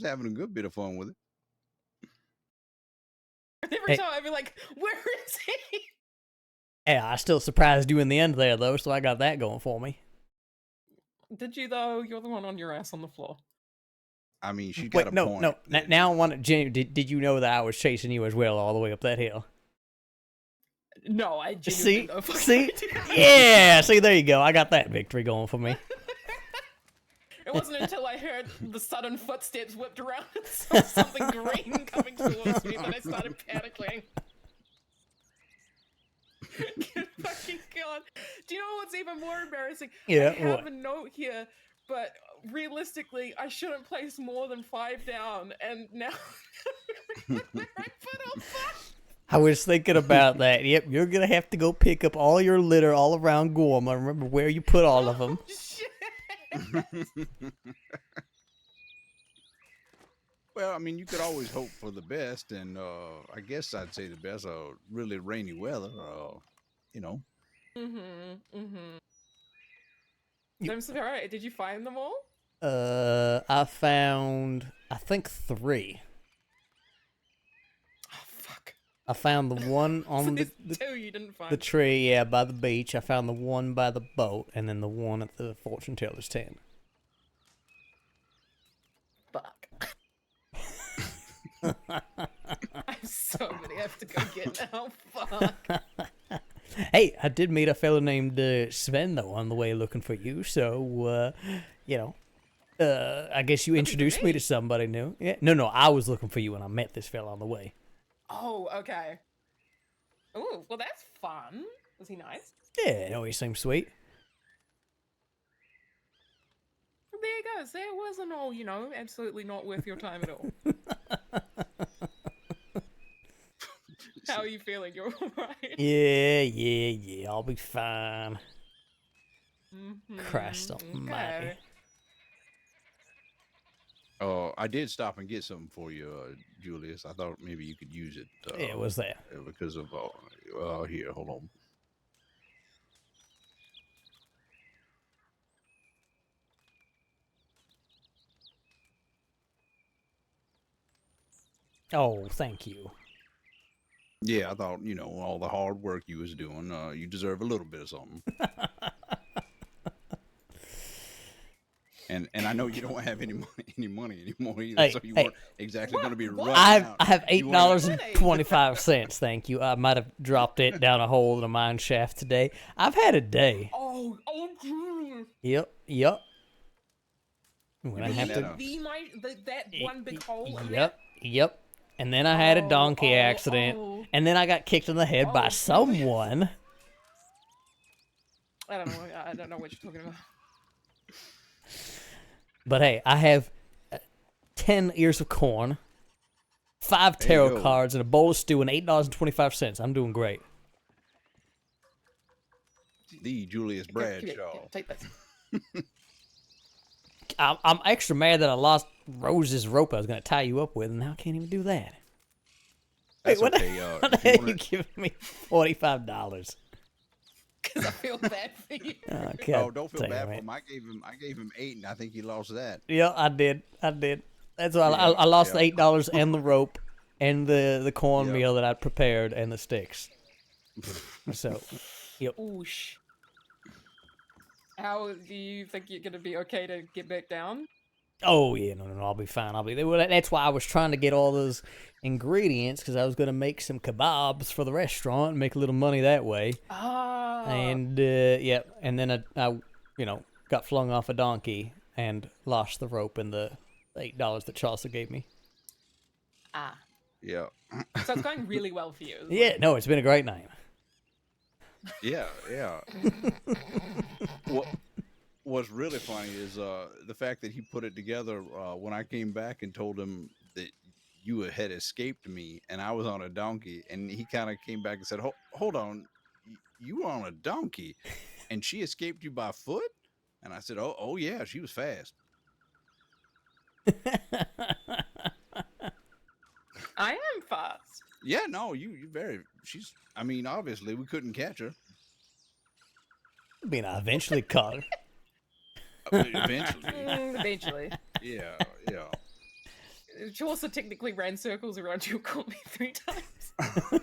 having a good bit of fun with it. Every time I'd be like, where is he? Yeah, I still surprised you in the end there, though, so I got that going for me. Did you, though? You're the one on your ass on the floor. I mean, she got a point. No. Now I want to. Did you know that I was chasing you as well all the way up that hill? No, I genuinely know. See? Yeah, see, there you go. I got that victory going for me. It wasn't until I heard the sudden footsteps whipped around and saw something green coming towards me that I started panicking. Good fucking God. Do you know what's even more embarrassing? Yeah, I have what? a note here, but realistically, I shouldn't place more than 5 down, and now where I put all 5. I was thinking about that. Yep, you're going to have to go pick up all your litter all around Gorm. I remember where you put all of them. Shit. Well, I mean, you could always hope for the best, and I guess I'd say the best. Really rainy weather. I'm sorry. Did you find them all? I found, I think 3. Oh fuck. I found the one on So the there's 2 you didn't find. the tree, yeah, by the beach. I found the one by the boat, and then the one at the fortune teller's tent. Fuck. I'm so gonna have to go get now. Fuck. Hey, I did meet a fellow named Sven, though, on the way looking for you, so, I guess you introduced me to somebody new. Yeah, no, I was looking for you when I met this fella on the way. Oh, okay. Ooh, well that's fun. Was he nice? Yeah, no, he seemed sweet. There you go. So it wasn't all, absolutely not worth your time at all. How are you feeling? You're alright? Yeah, I'll be fine. Christ almighty. Okay. I did stop and get something for you, Julius. I thought maybe you could use it. Yeah, what's that? Because of here, hold on. Oh, thank you. Yeah, I thought, all the hard work you was doing, you deserve a little bit of something. And I know you don't have any money anymore either, Hey, so you hey. weren't exactly going to be What? running out. I have You weren't- $8.25. Thank you. I might have dropped it down a hole in a mine shaft today. I've had a day. Oh, Julius. Yep. When I You have mean to. That one big hole. in Yep. And then I had a Oh, donkey oh, accident, oh. and then I got kicked in the head by Oh, someone. I don't know. I don't know what you're talking about. But hey, I have 10 ears of corn, 5 There you tarot go. cards, and a bowl of stew, and $8.25. I'm doing great. The Julius Bradshaw. Take this. I'm extra mad that I lost Rose's rope I was going to tie you up with, and now I can't even do that. That's what okay. What the if you hell wanna- you giving me $45? Because I feel bad for you. Oh, Oh, don't feel damn bad for it. him. I gave him 8, and I think he lost that. Yeah, I did. That's why Yeah, I lost yeah. the $8 and the rope and the cornmeal Yep. that I prepared and the sticks. So, Oosh. How do you think you're gonna be okay to get back down? oh yeah, no, I'll be fine. I'll be there. Well, that's why I was trying to get all those ingredients because I was gonna make some kebabs for the restaurant and make a little money that way. Ah. And and then I got flung off a donkey and lost the rope and the $8 that Chaucer gave me. Ah. Yeah. So it's going really well for you. Yeah, no, it's been a great night. Yeah. What's really funny is the fact that he put it together when I came back and told him that you had escaped me and I was on a donkey, and he kind of came back and said, "Hold on, you were on a donkey, and she escaped you by foot?" And I said, "Oh yeah, she was fast." I am fast. Yeah, no, you very. I mean, obviously we couldn't catch her. I mean, I eventually caught her. Eventually. Eventually. Yeah. Chaucer technically ran circles around you and caught me 3 times.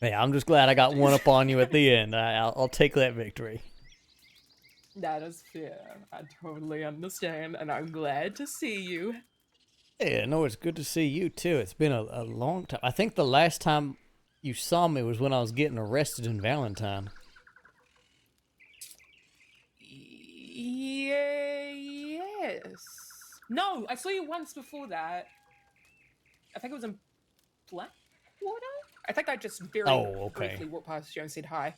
Hey, I'm just glad I got one up on you at the end. I'll take that victory. That is fair. I totally understand, and I'm glad to see you. Yeah, no, it's good to see you too. It's been a long time. I think the last time you saw me was when I was getting arrested in Valentine. Yes. No, I saw you once before that. I think it was in Blackwater? I think I just very briefly walked past you and said hi.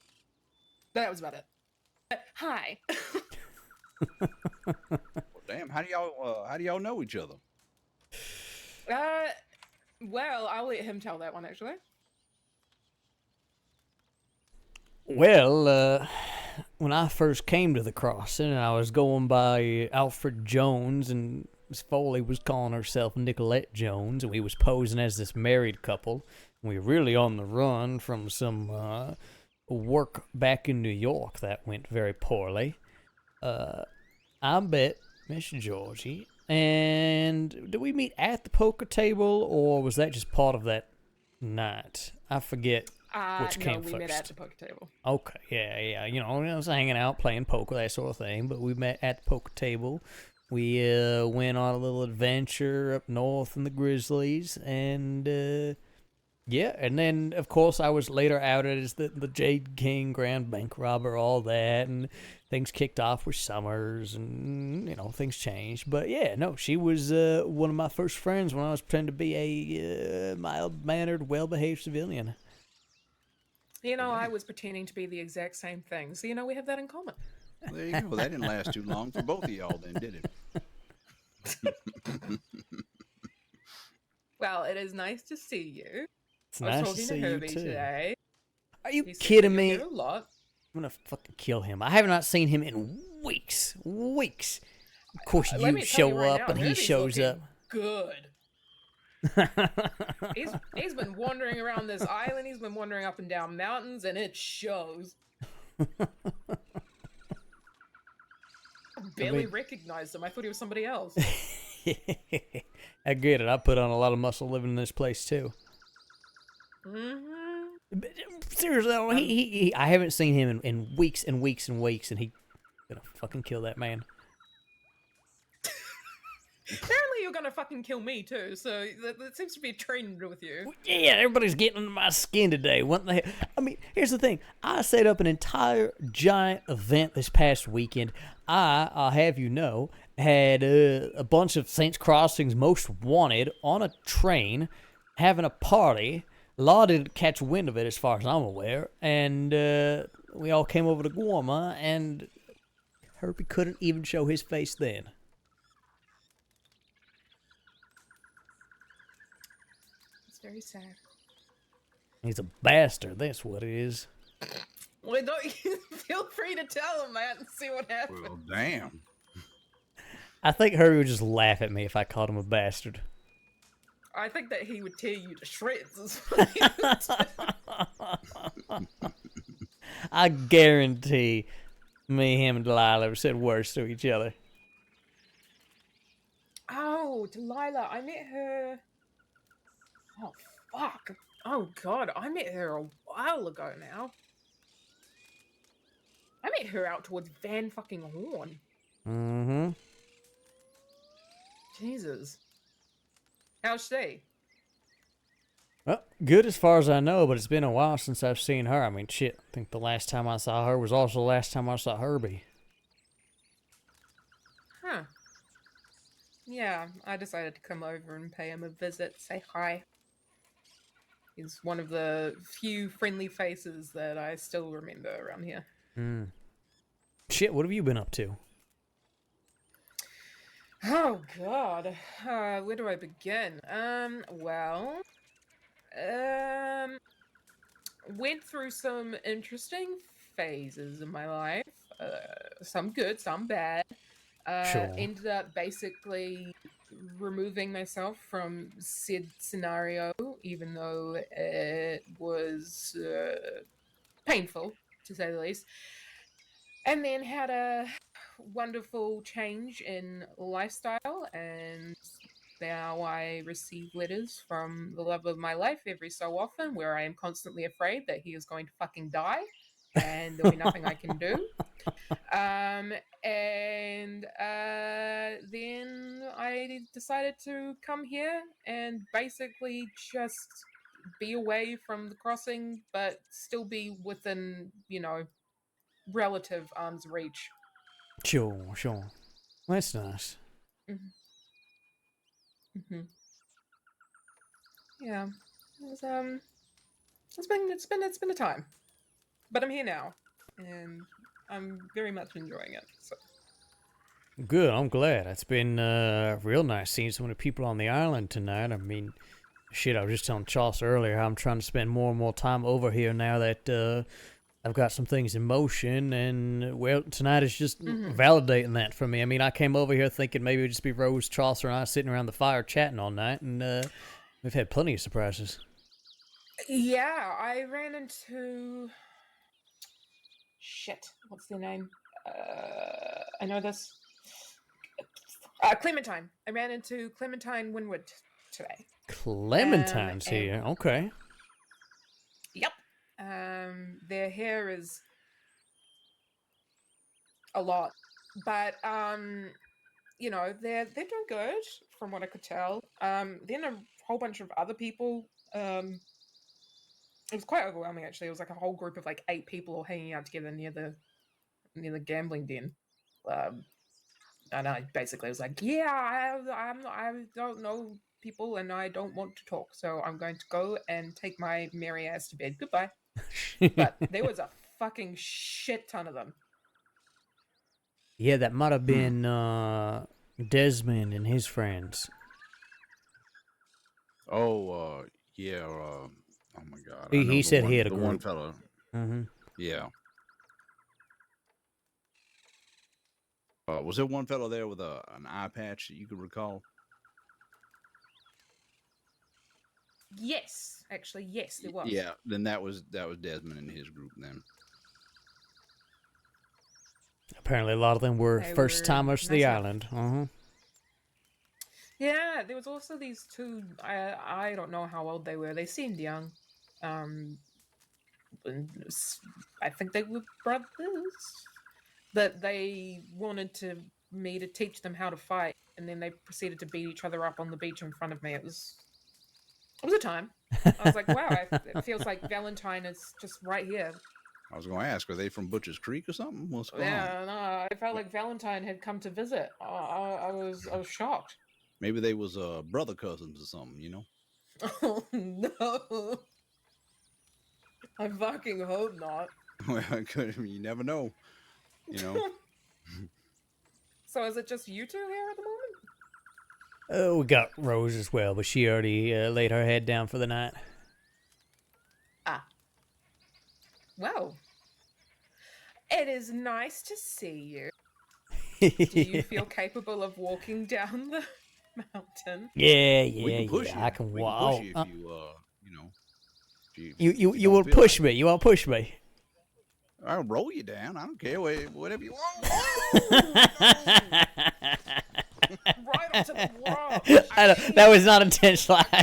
But that was about it. Hi. Well, damn, how do y'all know each other? Well, I'll let him tell that one actually. Well, when I first came to the crossing, I was going by Alfred Jones, and Miss Foley was calling herself Nicolette Jones, and we was posing as this married couple. We were really on the run from some work back in New York that went very poorly. I bet Miss Georgie. And did we meet at the poker table, or was that just part of that night? I forget which came we first. met at the poker table. Okay, yeah. I was hanging out, playing poker, that sort of thing. But we met at the poker table. We went on a little adventure up north in the Grizzlies, and and then of course I was later outed as the Jade King Grand Bank Robber, all that, and things kicked off with Summers, and things changed. But yeah, no, she was one of my first friends when I was pretending to be a mild-mannered, well-behaved civilian. I was pretending to be the exact same thing. So we have that in common. There you go. That didn't last too long for both of y'all, then, did it? Well, it is nice to see you. It's I was nice to talking see to you Herbie too. today. Are you He said kidding that me? you're here a lot. I'm gonna fucking kill him. I have not seen him in weeks. Of course, Let you me tell show you right up now, and he Herbie's shows looking up. Good. He's been wandering around this island. He's been wandering up and down mountains, and it shows. I barely recognized him. I thought he was somebody else. I get it. I put on a lot of muscle living in this place too. But seriously, though, I haven't seen him in weeks and weeks and weeks, and he gonna fucking kill that man. Apparently you're gonna fucking kill me too, so that seems to be a trend with you. Yeah, everybody's getting under my skin today. What the hell? I mean, here's the thing. I set up an entire giant event this past weekend. I'll have you know, had a bunch of Saints Crossing's most wanted on a train, having a party. Law didn't catch wind of it as far as I'm aware, and we all came over to Guarma, and Herbie couldn't even show his face then. Very sad. He's a bastard, that's what it is. Well, don't you feel free to tell him that and see what happens. Well, damn. I think Herbie would just laugh at me if I called him a bastard. I think that he would tear you to shreds. Is what he would do. I guarantee me, him, and Delilah have said words to each other. Oh, Delilah, I met her. Oh, fuck. Oh, God, I met her a while ago now. I met her out towards Van fucking Horn. Mm-hmm. Jesus. How's she? Well, good as far as I know, but it's been a while since I've seen her. I mean, shit, I think the last time I saw her was also the last time I saw Herbie. Huh. Yeah, I decided to come over and pay him a visit, say hi. He's one of the few friendly faces that I still remember around here. Shit, what have you been up to? Oh, God. Where do I begin? Went through some interesting phases in my life. Some good, some bad. Sure. Ended up basically removing myself from said scenario, even though it was painful, to say the least. And then had a wonderful change in lifestyle, and now I receive letters from the love of my life every so often, where I am constantly afraid that he is going to fucking die, and there'll be nothing I can do. Then I decided to come here and basically just be away from the crossing, but still be within, relative arm's reach. Sure. That's nice. Mm-hmm. Yeah, it was, it's been a time, but I'm here now, and I'm very much enjoying it. So. Good, I'm glad. It's been real nice seeing so many people on the island tonight. I mean, shit, I was just telling Charles earlier how I'm trying to spend more and more time over here now that I've got some things in motion, and, well, tonight is just validating that for me. I mean, I came over here thinking maybe it would just be Rose, Charles, and I sitting around the fire chatting all night, and we've had plenty of surprises. Yeah, I ran into... Shit, what's their name? I know this. Clementine. I ran into Clementine Winwood today. Clementine's here, okay. Yep. Their hair is a lot, but they're doing good from what I could tell. Then a whole bunch of other people. It was quite overwhelming actually. It was like a whole group of like 8 people all hanging out together near the gambling den. And I basically was like, yeah, I don't know people and I don't want to talk, so I'm going to go and take my merry ass to bed. Goodbye. But there was a fucking shit ton of them. Yeah, that might have been Desmond and his friends. Oh, yeah. Oh my God. He said he had a the group. one fella. Mm-hmm. Yeah. Was there one fellow there with an eye patch that you could recall? Yes, actually, yes, there was. Yeah, then that was Desmond and his group then. Apparently, a lot of them were They first timers to the nice enough. island. Uh-huh. Yeah, there was also these two. I don't know how old they were. They seemed young. Um, I think they were brothers. That they wanted me to teach them how to fight, and then they proceeded to beat each other up on the beach in front of me. It was a time. I was like, wow, it feels like Valentine is just right here. I was going to ask, are they from Butcher's Creek or something? What's going on? Yeah, no, I felt like Valentine had come to visit. I was shocked. Maybe they was brother cousins or something, you know? Oh no! I fucking hope not. Well, you never know, you know? So is it just you two here at the moment? We got Rose as well, but she already laid her head down for the night. Ah. Well, it is nice to see you. Do you feel capable of walking down the mountain? Yeah, We can push you. I can We walk. can push you if you know. You will push me. You won't push me. I'll roll you down. I don't care. Whatever you want. Right onto the wall. That was not intentional. I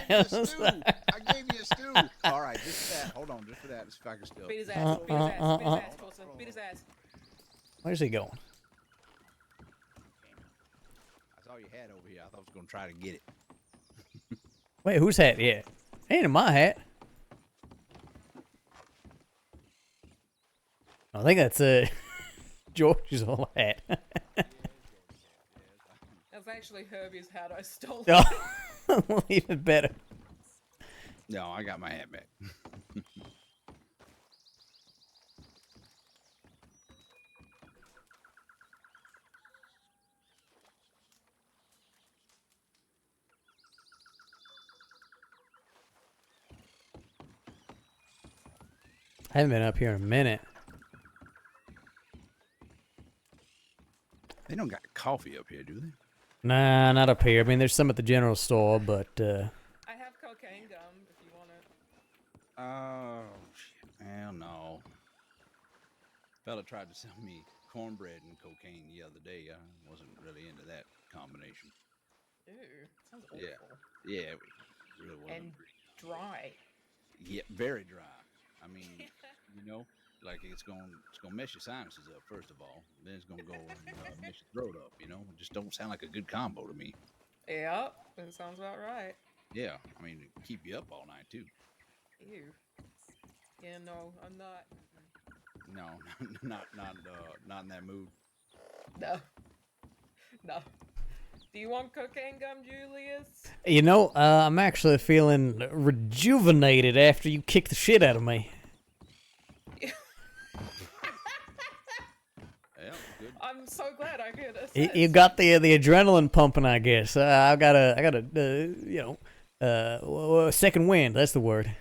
gave you a stew. All right, just for that. Hold on, just for that. Let's see if I can still. Beat his ass. Beat his ass. Beat his ass, Coulson. Beat his ass. Where's he going? I saw your hat over here. I thought I was going to try to get it. Wait, whose hat? Yeah, ain't in my hat. I think that's George's old hat. That's actually Herbie's hat. I stole it. Oh, even better. No, I got my hat back. I haven't been up here in a minute. They don't got coffee up here, do they? Nah, not up here. I mean, there's some at the general store, but I have cocaine gum if you want it. Oh, shit. Hell no. Fella tried to sell me cornbread and cocaine the other day. I wasn't really into that combination. Ew, sounds awful. Yeah, it really wasn't. And dry. Yeah, very dry. I mean, you know, like it's gonna mess your sinuses up first of all. Then it's gonna go and mess your throat up. You know, it just don't sound like a good combo to me. Yep, that sounds about right. Yeah, I mean, it keep you up all night too. Ew. Yeah, no, I'm not. No, not in that mood. No. No. Do you want cocaine gum, Julius? you know, I'm actually feeling rejuvenated after you kicked the shit out of me. Yeah, good. I'm so glad I could assist. You got the adrenaline pumping, I guess. I got a second wind. That's the word.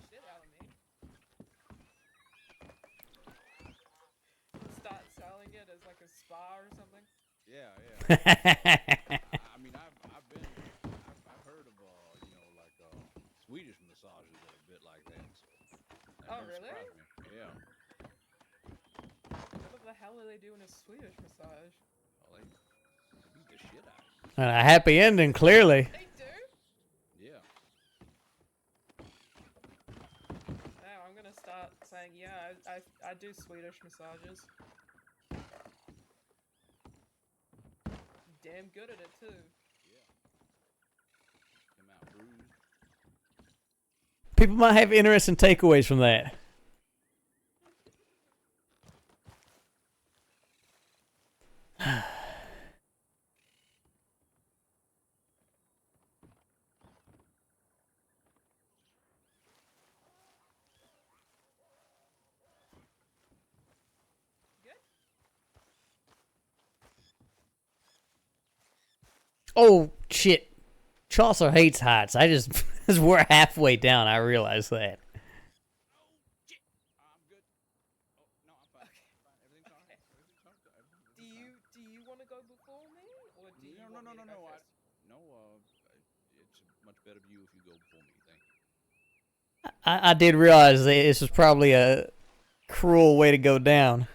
Shit out of me. Start selling it as like a spa or something. Yeah. I mean, I've heard of like Swedish massages that are a bit like that. So that Oh, don't really? surprise me. Yeah. What the hell are they doing a Swedish massage? Well, they beat the shit out of you. And a happy ending, clearly. They do? Yeah. Now I'm gonna start saying, yeah, I do Swedish massages. Damn good at it too. Come out bruised. People might have interesting takeaways from that. Oh, shit. Chaucer hates heights. As we're halfway down, I realize that. I'm good. Oh no, I'm fine. Fine. Everything's all right. Everything's all right. Do you want to go before me, or do you want me to go first? It's a much better view if you go before me. Thank you. I did realize that this was probably a cruel way to go down.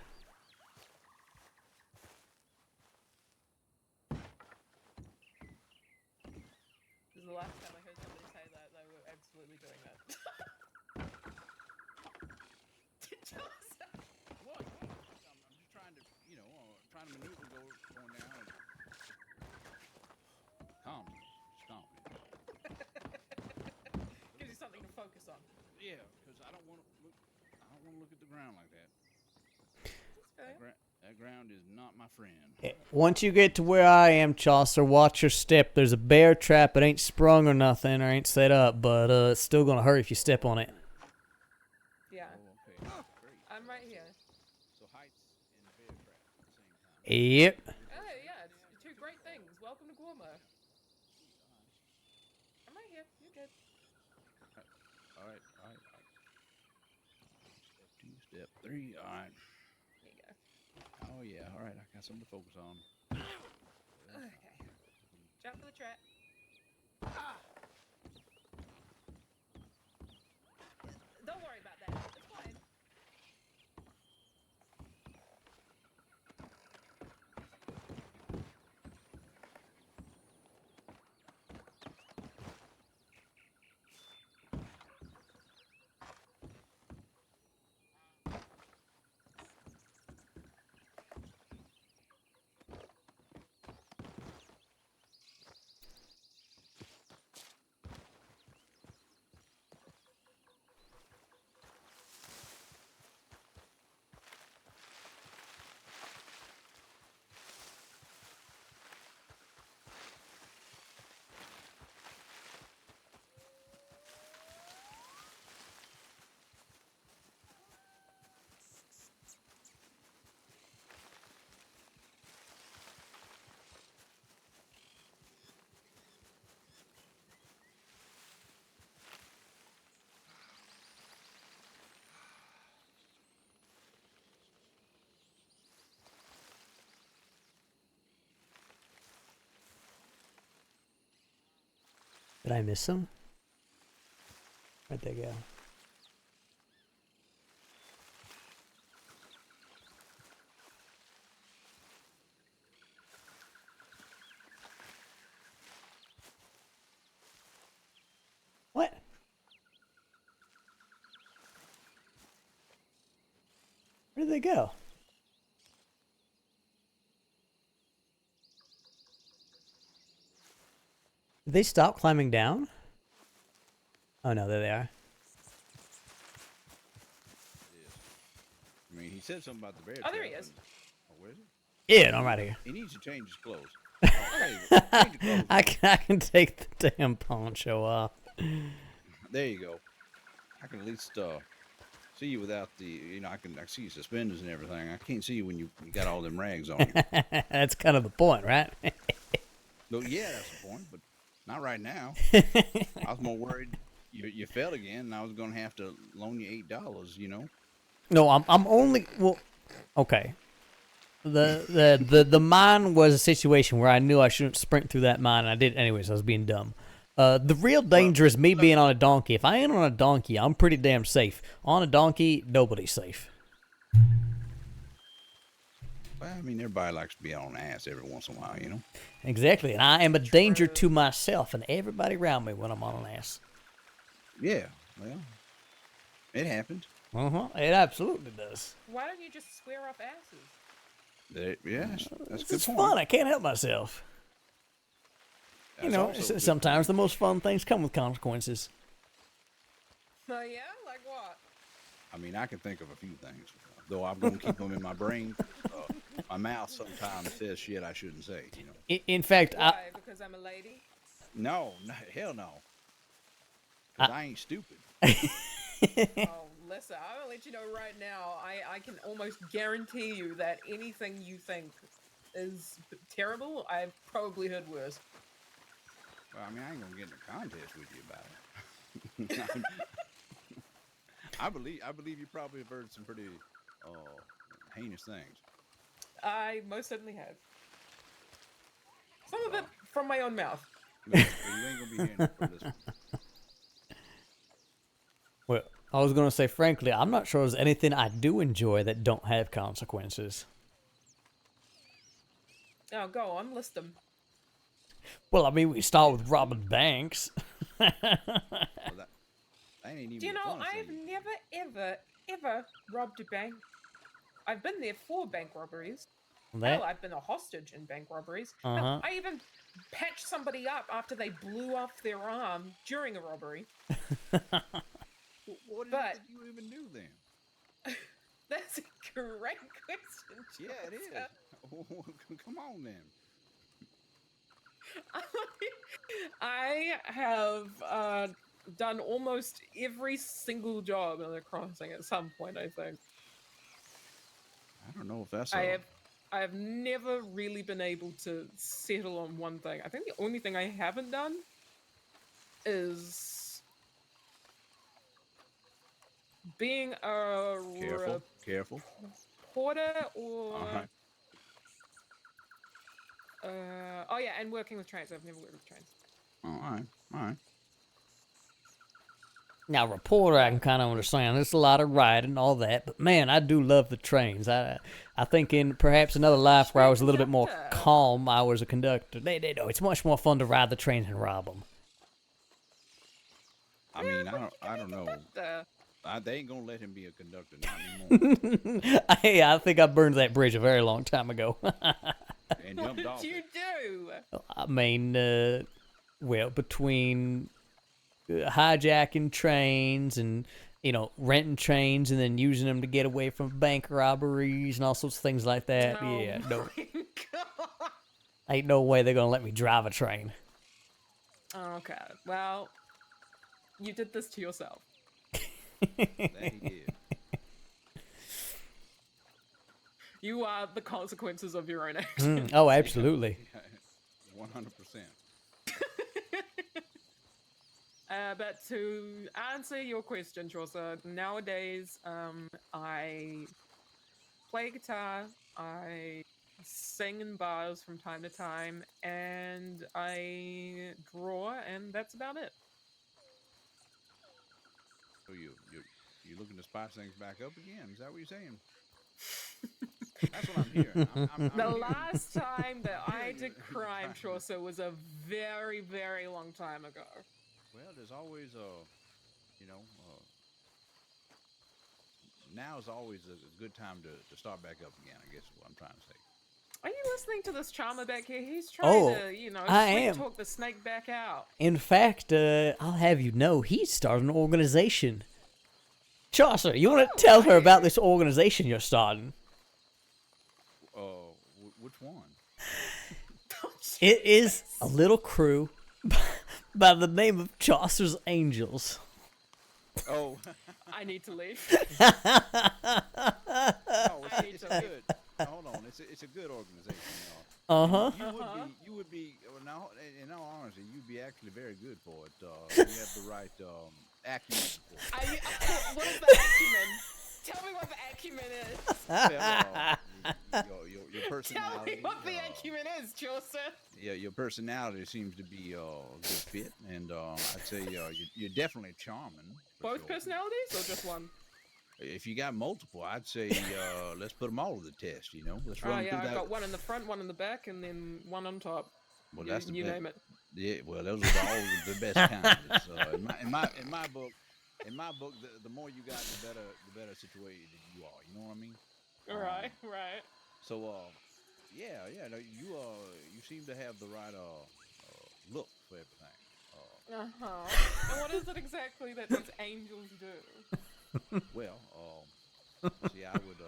This is the last time I heard somebody say that they were absolutely doing that. What? I'm just trying to, trying to maneuver going down. And... Calm. Just calm. Gives you something to focus on. Yeah, because I don't want to look. I don't want to look at the ground like that. That's fair. That ground is not my friend. Once you get to where I am, Chaucer, watch your step. There's a bear trap. It ain't sprung or nothing, or ain't set up, but it's still gonna hurt if you step on it. Yeah. Oh, okay. Great. I'm right here. So heights and bear trap at the same time. Yep. Oh, yeah, it's two great things. Welcome to Guamo. I'm right here. You're good. All right. Step 2, step 3. All right. There you go. Oh yeah. All right. I got something to focus on. Okay. Jump for the trap. Don't worry about that. It's fine. Did I miss some? Where'd they go? What? Where did they go? Did they stop climbing down? Oh no, there they are. I mean, he said something about the bear. Oh, there he trap, is. Oh, where is he? Yeah, no, I'm right here. He needs to change his clothes. Oh, change your clothes. I can take the damn poncho off. There you go. I can at least see you without the, I can see your suspenders and everything. I can't see you when you got all them rags on you. That's kind of the point, right? No, yeah, that's the point, but not right now. I was more worried you fell again, and I was going to have to loan you $8, No, I'm only okay. The mine was a situation where I knew I shouldn't sprint through that mine, and I did anyways. I was being dumb. The real danger is me being on a donkey. If I ain't on a donkey, I'm pretty damn safe. On a donkey, nobody's safe. Well, I mean, everybody likes to be on an ass every once in a while, Exactly, and I am a danger to myself and everybody around me when I'm on an ass. Yeah, well, it happens. It absolutely does. Why don't you just square off asses? Yeah, that's a good It's point. fun. I can't help myself. That's also a good Sometimes the most fun things come with consequences. Oh, yeah? Like what? I mean, I can think of a few things, though I'm going to keep them in my brain. My mouth sometimes says shit I shouldn't say, In fact, Why? Because I'm a lady? No, hell no. 'Cause I ain't stupid. Oh, listen, I'm gonna let you know right now, I can almost guarantee you that anything you think is terrible, I've probably heard worse. Well, I mean, I ain't going to get in a contest with you about it. I believe you probably have heard some pretty heinous things. I most certainly have. Some of it from my own mouth. But you ain't going to be hearing it from this one. I was gonna say, frankly, I'm not sure there's anything I do enjoy that don't have consequences. Now go on, list them. Well, I mean, we start with robbing banks. Well, that ain't even Do you the know, fun I've thing. never, ever robbed a bank. I've been there for bank robberies. That, Hell, I've been a hostage in bank robberies. Hell, I even patched somebody up after they blew off their arm during a robbery. What is But- it that you even do then? That's a great question. Yeah, it Joseph. is. Come on then. I have done almost every single job in the crossing at some point, I think. I don't know if that's I have never really been able to settle on one thing. I think the only thing I haven't done is being a careful. reporter or All right. oh yeah, and working with trains. I've never worked with trains. All right. now, reporter, I can kind of understand. There's a lot of riding and all that, but man, I do love the trains. I think in perhaps another life where I was a little bit more calm, I was a conductor. They know it's much more fun to ride the trains and rob them. I mean, I don't know. The, They ain't gonna let him be a conductor, not anymore. Hey, I think I burned that bridge a very long time ago. And what jumped did off you it. do? I mean, well, between hijacking trains and, renting trains and then using them to get away from bank robberies and all sorts of things like that. Oh Yeah, no, my God. ain't no way they're gonna let me drive a train. Okay, well, you did this to yourself. That he did. You are the consequences of your own actions. Oh, absolutely. 100%. But to answer your question, Chaucer, nowadays I play guitar, I sing in bars from time to time, and I draw, and that's about it. So you're looking to spice things back up again? Is that what you're saying? That's what I'm hearing. I'm The hearing- last time that I hearing did you crime, trying to- Chaucer, was a very, very long time ago. Well, there's always now is always a good time to start back up again. I guess is what I'm trying to say. Are you listening to this charmer back here? He's trying to, I sweet am. talk the snake back out. In fact, I'll have you know, he's starting an organization. Chaucer, you want to tell her about this organization you're starting? Which one? It is a little crew by the name of Chaucer's Angels. Oh, I need to leave. no, I need it's to a leave. good. Hold on, it's a good organization. Uh-huh. You would be. Well, now, in all honesty, you'd be actually very good for it. You have the right acumen for it. What is the acumen? Tell me what the acumen is. Well, your Tell personality. me what the acumen is, Chaucer. Yeah, your personality seems to be a good fit, and I'd say you're definitely charming. for Both sure. personalities or just one? If you got multiple, I'd say let's put them all to the test. Let's Oh run yeah, through I've that. got one in the front, one in the back, and then one on top. Well, you that's the you best. name it. Yeah, well, those are always the best candidates. In my book, the more you got, the better situated you are. You know what I mean? Right, right. So, yeah. No, you seem to have the right look for everything. And what is it exactly that these angels do? Well, see, I would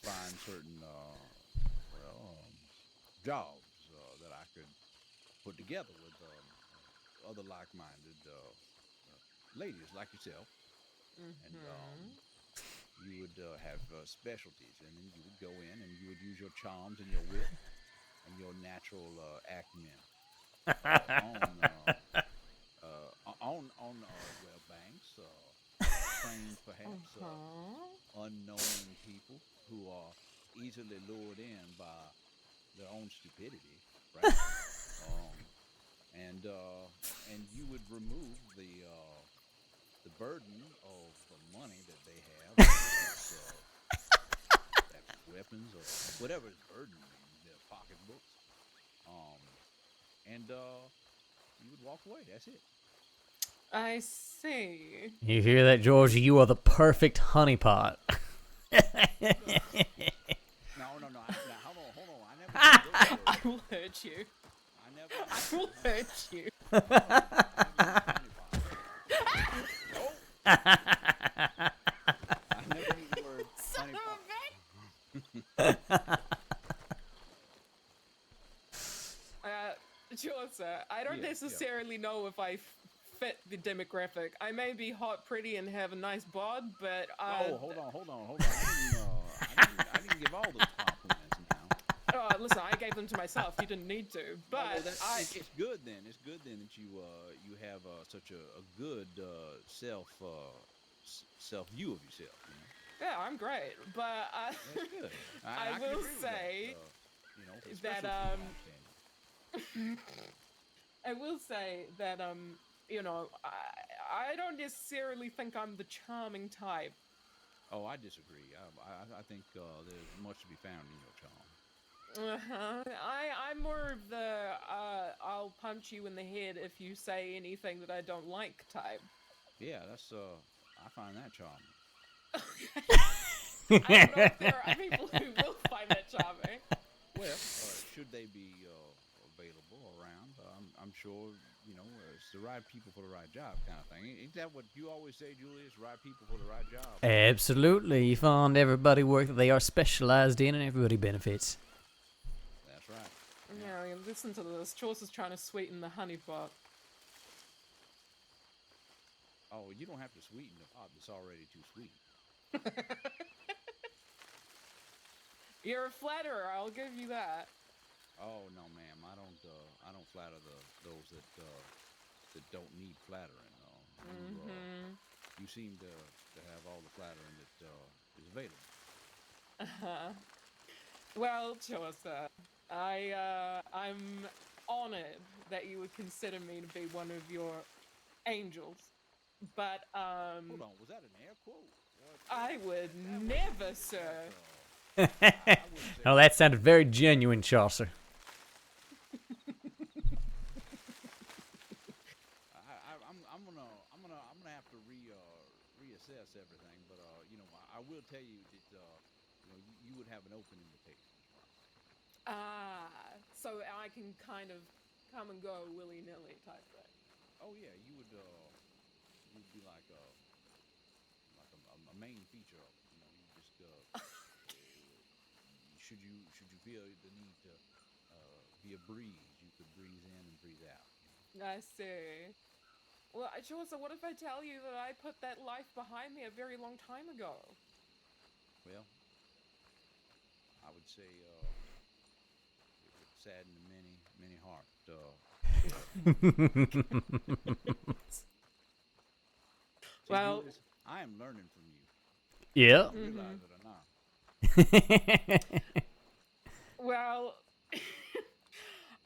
find certain jobs that I could put together with other like-minded ladies like yourself, and you would have specialties, and then you would go in and you would use your charms and your wit and your natural acumen on banks, trains, perhaps unknowing people who are easily lured in by their own stupidity, right? and you would remove the burden of the money that they have, that's weapons or whatever is burden in their pocketbooks, and you would walk away. That's it. I see. You hear that, Georgia? You are the perfect honeypot. No. Now, hold on. I never. I will hurt you. I will hurt you. I never used the word Son honeypot. of a bitch! Chaucer, I don't necessarily know if I fit the demographic. I may be hot, pretty, and have a nice bod, but Oh, hold on. I didn't give all those compliments now. Listen, I gave them to myself. You didn't need to, but it's good then. It's good then that you have such a good self view of yourself. You know? yeah, I'm great. But That's good. I can will agree with say that, that especially I will say that I don't necessarily think I'm the charming type. Oh, I disagree. I think there's much to be found in your charm. I'm more of the I'll punch you in the head if you say anything that I don't like type. Yeah, that's I find that charming. I don't know if there are people who will find that charming. Well, should they be available around? I'm sure it's the right people for the right job kind of thing. Ain't that what you always say, Julius? Right people for the right job. Absolutely. You find everybody work that they are specialized in, and everybody benefits. That's right. Yeah, listen to this. Chaucer's trying to sweeten the honey pot. Oh, you don't have to sweeten the pot that's already too sweet. You're a flatterer. I'll give you that. Oh no, ma'am. I don't flatter those that don't need flattering. You seem to have all the flattering that is available. Well, Chaucer, I'm honored that you would consider me to be one of your angels, but Hold on, was that an air quote? I would never, sir. Oh, that sounded very genuine, Chaucer. I'm gonna have to reassess everything, but I will tell you that you would have an open invitation. So I can kind of come and go willy-nilly type thing. Oh yeah, you'd be like a main feature of it. You just should you feel the need to be a breeze, you could breeze in and breeze out. I see. Well, Chaucer, what if I tell you that I put that life behind me a very long time ago? Well, I would say it would sadden many heart. Well, Julius, I am learning from you. Yeah. Realize it or not. Well,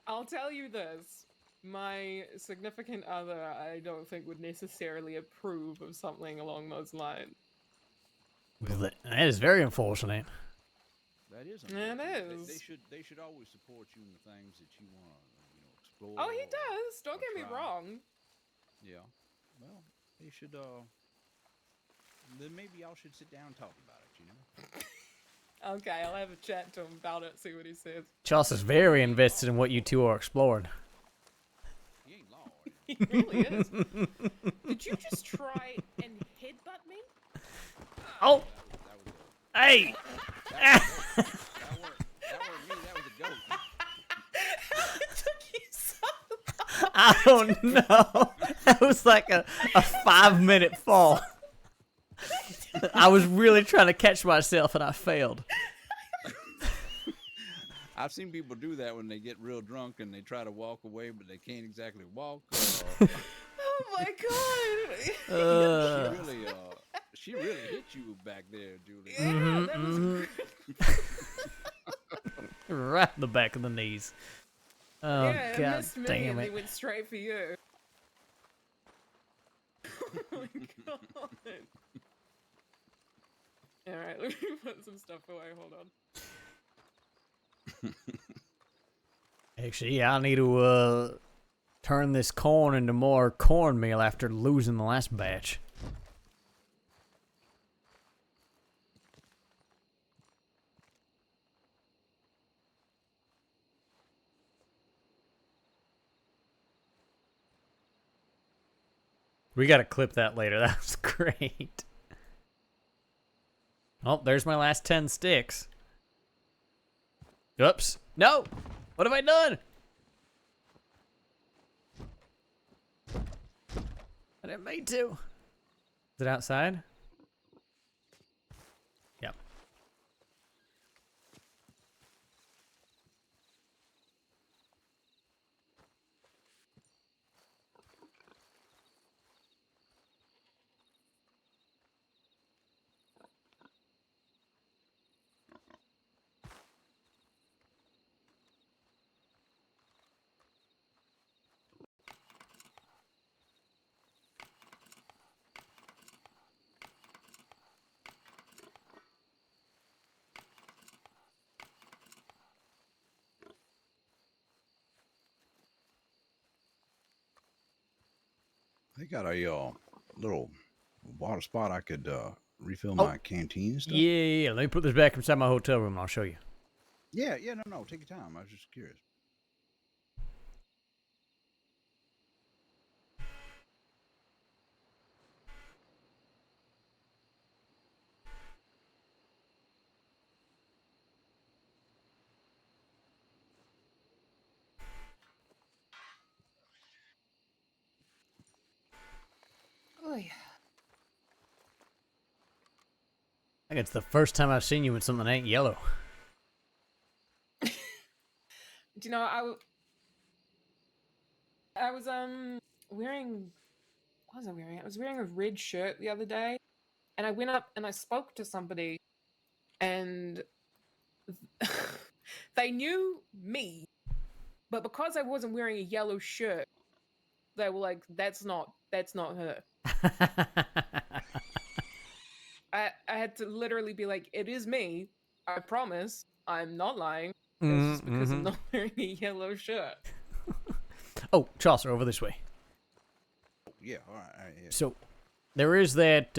I'll tell you this. My significant other, I don't think, would necessarily approve of something along those lines. Well, that is very unfortunate. That is. It unfortunate. is. They should always support you in the things that you want to explore. Oh, he does. Don't get me try. wrong. Yeah. Well, they should. Then maybe y'all should sit down and talk about it. Okay, I'll have a chat to him about it, see what he says. Chaucer's very invested in what you two are exploring. He ain't law. He really is. Did you just try and headbutt me? Oh! That was Hey! that weren't me. That was a goat. It took you so I don't know. That was like a 5-minute fall. I was really trying to catch myself and I failed. I've seen people do that when they get real drunk and they try to walk away, but they can't exactly walk. Oh my god! She really hit you back there, Julie. Yeah, that was Right in the back of the knees. Oh, yeah, it god missed me damn and they it. went straight for you. my god. Alright, let me put some stuff away. Hold on. Actually, yeah, I need to turn this corn into more cornmeal after losing the last batch. We gotta clip that later. That was great. Oh, there's my last 10 sticks. Oops. No! What have I done? I didn't mean to. Is it outside? Yep. They got a little water spot I could refill Oh. my canteen and stuff. Yeah. Let me put this back inside my hotel room and I'll show you. Yeah, no, take your time. I was just curious. Oh yeah. I think it's the first time I've seen you with something that ain't yellow. Do you know, I was wearing, what was I wearing? I was wearing a red shirt the other day, and I went up and I spoke to somebody, and they knew me, but because I wasn't wearing a yellow shirt, they were like, that's not her. I had to literally be like, it is me. I promise. I'm not lying. It's just because I'm not wearing a yellow shirt. Oh, Chaucer, over this way. Yeah, all right. Yeah. So, there is that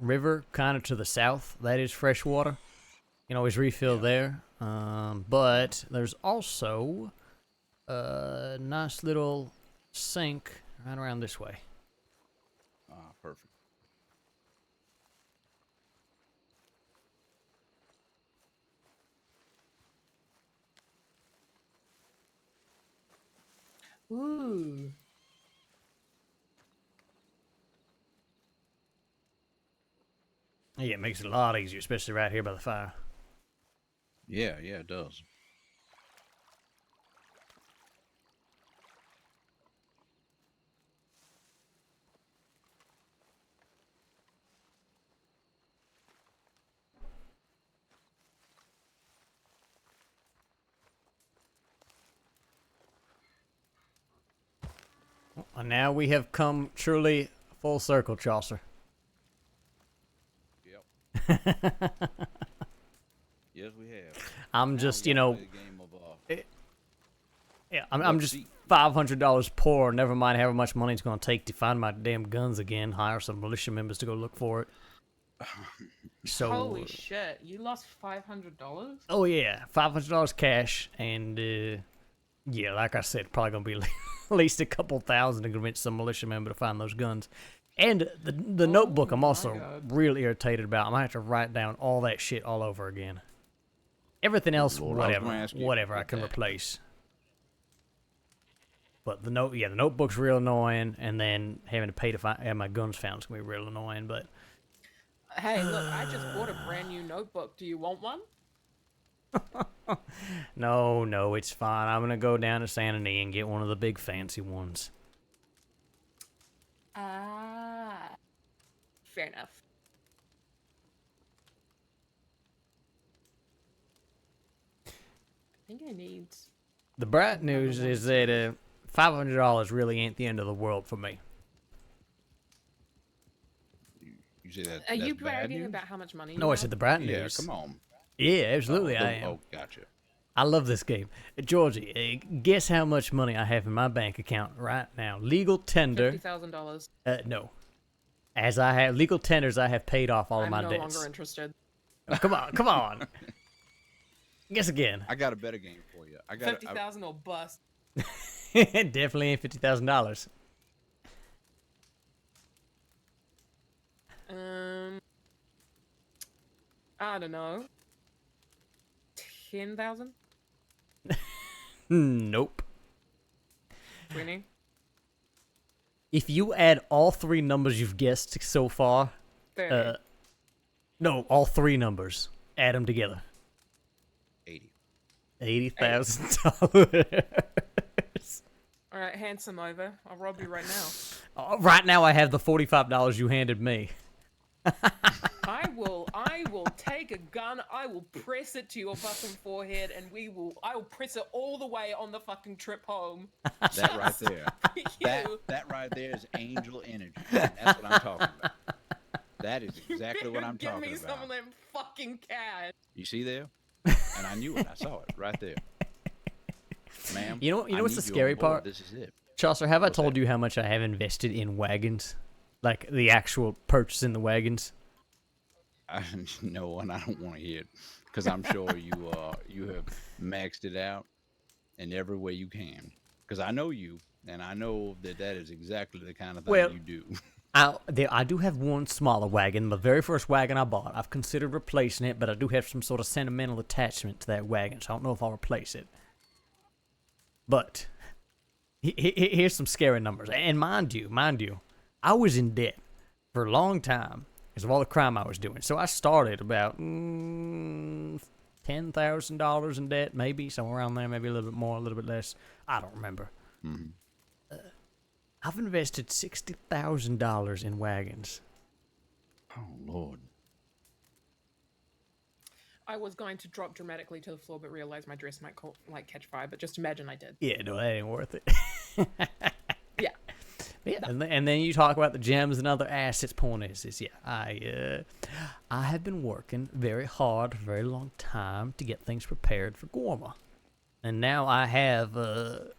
river kind of to the south. That is fresh water. You can always refill there. But there's also a nice little sink right around this way. Perfect. Ooh. Yeah, it makes it a lot easier, especially right here by the fire. Yeah, it does. And now we have come truly full circle, Chaucer. Yep. Yes, we have. I'm Now just, we you gotta know, play the game of, yeah, I'm just $500 poor. Never mind how much money it's going to take to find my damn guns again. Hire some militia members to go look for it. So, Holy shit! You lost $500. oh yeah, $500 cash, and yeah, like I said, probably gonna be at least a couple thousand to convince some militia member to find those guns. And the notebook, I'm also really irritated about. I'm gonna have to write down all that shit all over again. Everything else, Lord, I was gonna ask you whatever I about can that. replace. But the notebook's real annoying, and then having to pay to have my guns found is gonna be real annoying. But Hey, look, I just bought a brand new notebook. Do you want one? no, it's fine. I'm gonna go down to Sanity and get one of the big fancy ones. Ah, fair enough. I think I need. The bright news is that $500 really ain't the end of the world for me. You say that? Are That's you bad bragging news? about how much money? No, you I have? said the bright Yeah, news. come on. Yeah, absolutely, I am. Oh, gotcha. I love this game. Georgie, guess how much money I have in my bank account right now? Legal tender. $50,000. No. As I have legal tenders, I have paid off all of I'm my no debts. longer interested. Oh, come on, come on. Guess again. I got a better game for you. I got 50,000 or bust. Definitely ain't $50,000. I don't know. 10,000? Nope. 20? If you add all three numbers you've guessed so far, 30. no, all three numbers, add them together. 80. $80,000. All right, hand some over. I'll rob you right now. Right now, I have the $45 you handed me. I will take a gun, I will press it to your fucking forehead, and I will press it all the way on the fucking trip home. That right there. That right there is angel energy. That's what I'm talking about. That is exactly what I'm talking about. Give me some of them fucking cash. You see there? And I knew it. I saw it right there. Ma'am, You know I what's the need you scary on board. part? This is it. Chaucer, have I What's told that? you how much I have invested in wagons? Like the actual purchasing the wagons? No, and I don't want to hear it because I'm sure you have maxed it out in every way you can. Because I know you, and I know that is exactly the kind of thing you do. I do have one smaller wagon, the very first wagon I bought. I've considered replacing it, but I do have some sort of sentimental attachment to that wagon, so I don't know if I'll replace it. But here's some scary numbers. And mind you, I was in debt for a long time because of all the crime I was doing. So I started about $10,000 in debt, maybe, somewhere around there, maybe a little bit more, a little bit less. I don't remember. Mm-hmm. I've invested $60,000 in wagons. Oh, Lord. I was going to drop dramatically to the floor, but realized my dress might catch fire. But just imagine I did. Yeah, no, that ain't worth it. Yeah. Yeah, and then you talk about the gems and other assets. Point is yeah, I have been working very hard for a very long time to get things prepared for Gorma. And now I have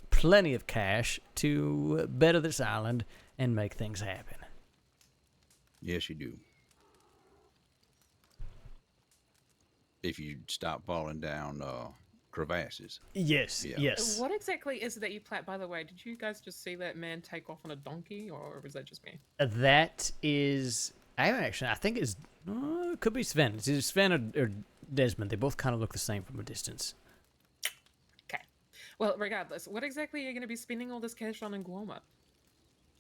plenty of cash to better this island and make things happen. Yes, you do. If you stop falling down crevasses. Yes, Yeah. yes. What exactly is it that you plan? By the way, did you guys just see that man take off on a donkey, or was that just me? That is... I think it's... it could be Sven. It's either Sven or Desmond. They both kind of look the same from a distance. Okay. Well, regardless, what exactly are you going to be spending all this cash on in Guoma?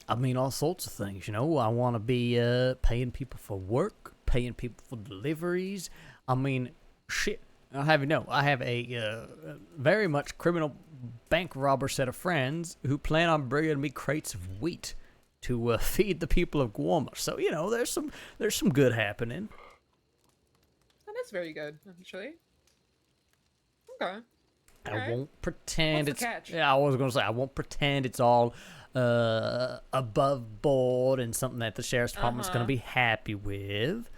I mean, all sorts of things, you know. I want to be paying people for work, paying people for deliveries. I mean, shit. I have a very much criminal bank robber set of friends who plan on bringing me crates of wheat to feed the people of Guoma. So, you know, there's some good happening. Oh, that's very good, actually. Okay. I won't pretend What's the it's... catch? Yeah, I was going to say, I won't pretend it's all above board and something that the sheriff's department's going to be happy with.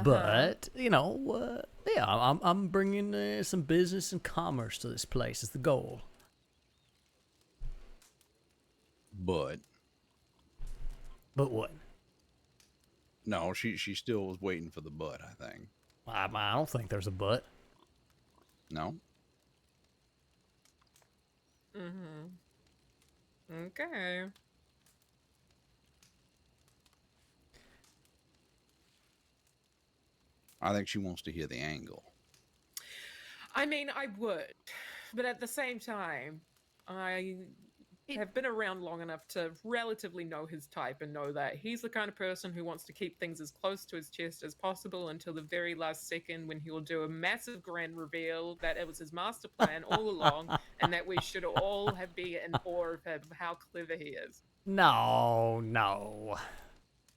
But, you know, yeah, I'm bringing some business and commerce to this place is the goal. But what? no, she still was waiting for the but, I think. I don't think there's a but. No? Okay. I think she wants to hear the angle. I mean, I would, but at the same time, I have been around long enough to relatively know his type and know that he's the kind of person who wants to keep things as close to his chest as possible until the very last second when he will do a massive grand reveal that it was his master plan all along and that we should all be in awe of him, how clever he is. No.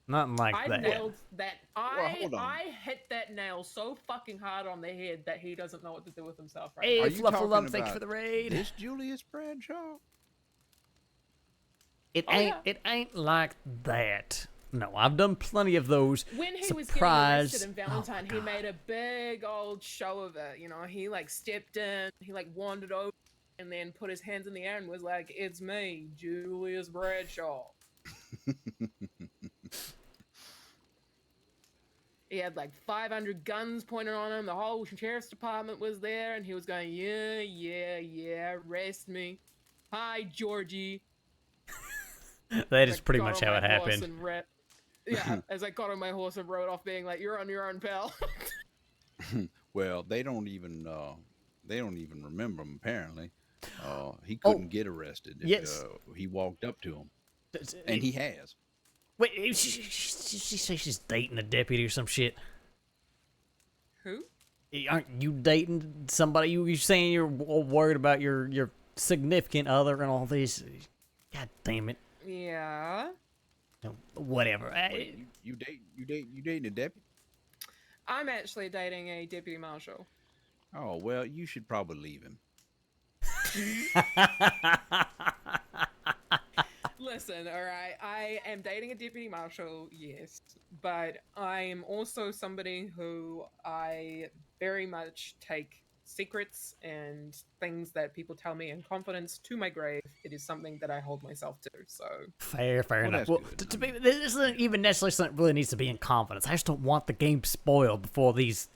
Nothing like I that. nailed that. hold on. I hit that nail so fucking hard on the head that he doesn't know what to do with himself right Hey, Are you Fluffalum, talking thanks about for the raid. This Julius Bradshaw? It ain't like that. No, I've done plenty of those. When he was surprise. getting arrested in Valentine, Oh, he made a big old show of it. You know, he like stepped in, he like wandered over, and then put his hands in the air and was like, "It's me, Julius Bradshaw." He had like 500 guns pointed on him. The whole sheriff's department was there, and he was going, yeah, arrest me. Hi, Georgie. That is pretty much how it happened. Yeah, as I got on my horse and rode off, being like, "You're on your own, pal." Well, they don't even remember him. Apparently, he couldn't get arrested if yes. he walked up to him, and he has. Wait, she say she's dating a deputy or some shit? Who? Aren't you dating somebody? You saying you're all worried about your significant other and all this? God damn it! Yeah. No, whatever. Wait, you dating a deputy? I'm actually dating a deputy marshal. Oh well, you should probably leave him. Listen, all right, I am dating a deputy marshal, yes, but I am also somebody who I very much take secrets and things that people tell me in confidence to my grave. It is something that I hold myself to, so... Fair enough. Well, to be, this isn't even necessarily something that really needs to be in confidence. I just don't want the game spoiled before these...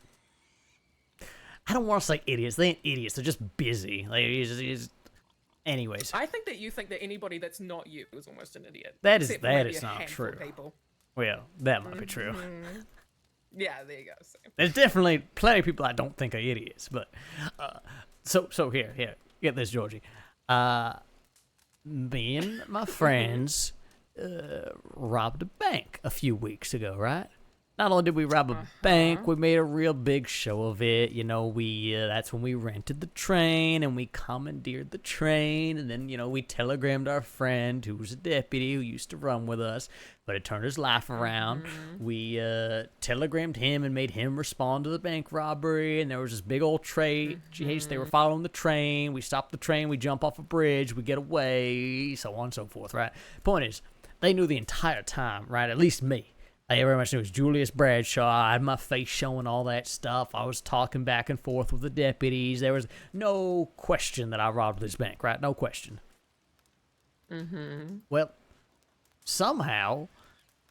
I don't want to say idiots. They ain't idiots. They're just busy. Anyways. I think that you think that anybody that's not you is almost an idiot. That is maybe not true. People. Well, that might be true. Yeah, there you go. So. There's definitely plenty of people I don't think are idiots, but so here, get this, Georgie. Me and my friends robbed a bank a few weeks ago, right? Not only did we rob a bank, we made a real big show of it. You know, that's when we rented the train and we commandeered the train, and then, you know, we telegrammed our friend who was a deputy who used to run with us, but it turned his life around. We telegrammed him and made him respond to the bank robbery, and there was this big old chase. They were following the train. We stopped the train. We jump off a bridge. We get away, so on and so forth, right? Point is, they knew the entire time, right? At least me. I very much knew it was Julius Bradshaw. I had my face showing, all that stuff. I was talking back and forth with the deputies. There was no question that I robbed this bank, right? No question. Well, somehow,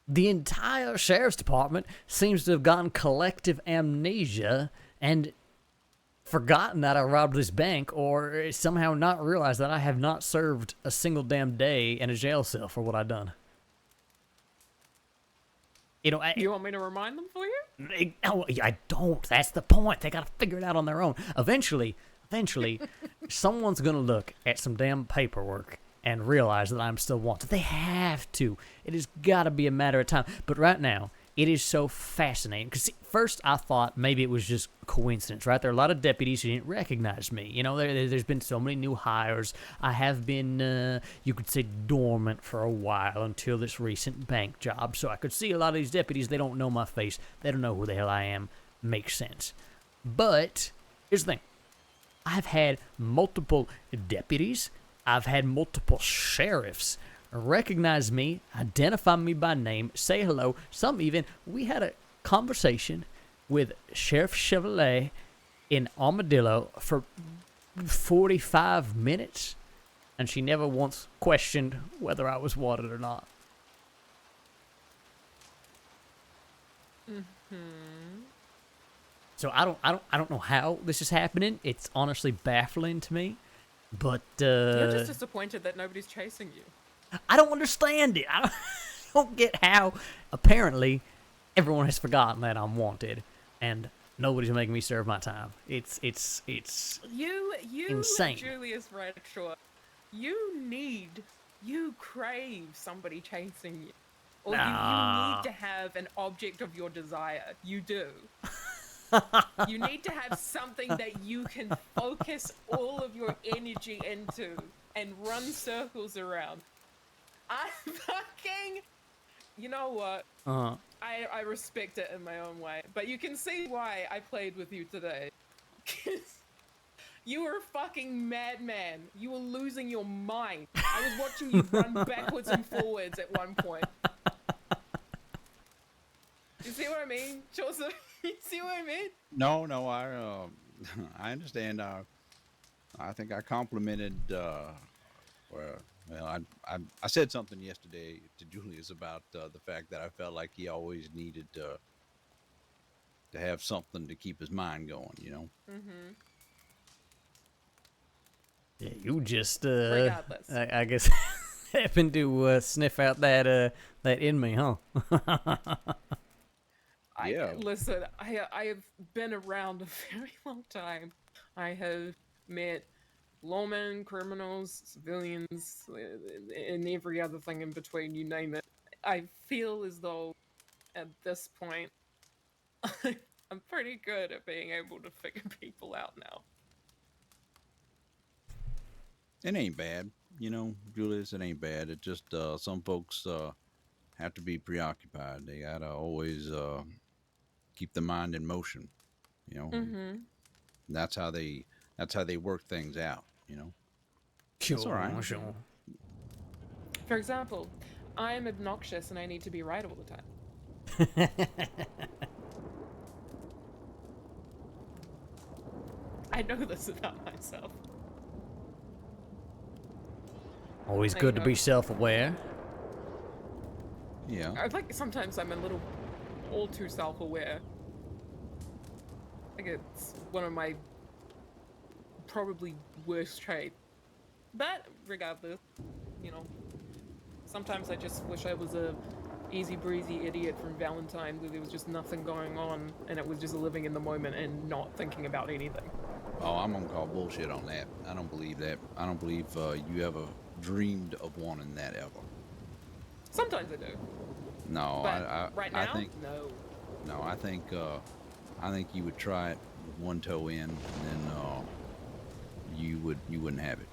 the entire sheriff's department seems to have gotten collective amnesia and forgotten that I robbed this bank, or somehow not realized that I have not served a single damn day in a jail cell for what I've done. You know, you want me to remind them for you? No, I don't. That's the point. They got to figure it out on their own. Eventually, someone's going to look at some damn paperwork and realize that I'm still wanted. They have to. It has got to be a matter of time. But right now, it is so fascinating. Because first I thought maybe it was just coincidence, right? There are a lot of deputies who didn't recognize me. You know, there's been so many new hires. I have been, you could say, dormant for a while until this recent bank job. So I could see a lot of these deputies, they don't know my face. They don't know who the hell I am. Makes sense. But here's the thing. I've had multiple deputies. I've had multiple sheriffs recognize me, identify me by name, say hello. Some even, we had a conversation with Sheriff Chevrolet in Armadillo for 45 minutes, and she never once questioned whether I was wanted or not. So I don't know how this is happening. It's honestly baffling to me. But you're just disappointed that nobody's chasing you. I don't understand it. I don't get how apparently everyone has forgotten that I'm wanted and nobody's making me serve my time. It's you insane. Julius Bradshaw, you crave somebody chasing you. Or you need to have an object of your desire. You do. You need to have something that you can focus all of your energy into and run circles around. I fucking... You know what? I respect it in my own way. But you can see why I played with you today. You were a fucking madman. You were losing your mind. I was watching you run backwards and forwards at one point. You see what I mean, Joseph? You see what I mean? No, I understand. I think I complimented. Well, I said something yesterday to Julius about the fact that I felt like he always needed to have something to keep his mind going. You know. Mm-hmm. Yeah, you just Regardless. I guess happened to sniff out that in me, huh? Yeah. Listen, I have been around a very long time. I have met lawmen, criminals, civilians, and every other thing in between, you name it. I feel as though at this point, I'm pretty good at being able to figure people out now. It ain't bad, you know, Julius. It ain't bad. It just some folks have to be preoccupied. They gotta always keep the mind in motion. You know, Mm-hmm. that's how they work things out. You know, Sure, that's all right. sure. For example, I'm obnoxious and I need to be right all the time. I know this about myself. Always good to be self-aware. Yeah. I think sometimes I'm a little all too self-aware. I think it's one of my probably worst traits. But regardless, you know, sometimes I just wish I was a easy breezy idiot from Valentine where there was just nothing going on and it was just living in the moment and not thinking about anything. Oh, I'm gonna call bullshit on that. I don't believe that. I don't believe you ever dreamed of wanting that ever. Sometimes I do. No, But right now, I think no. no. I think you would try it with one toe in, and then you wouldn't have it.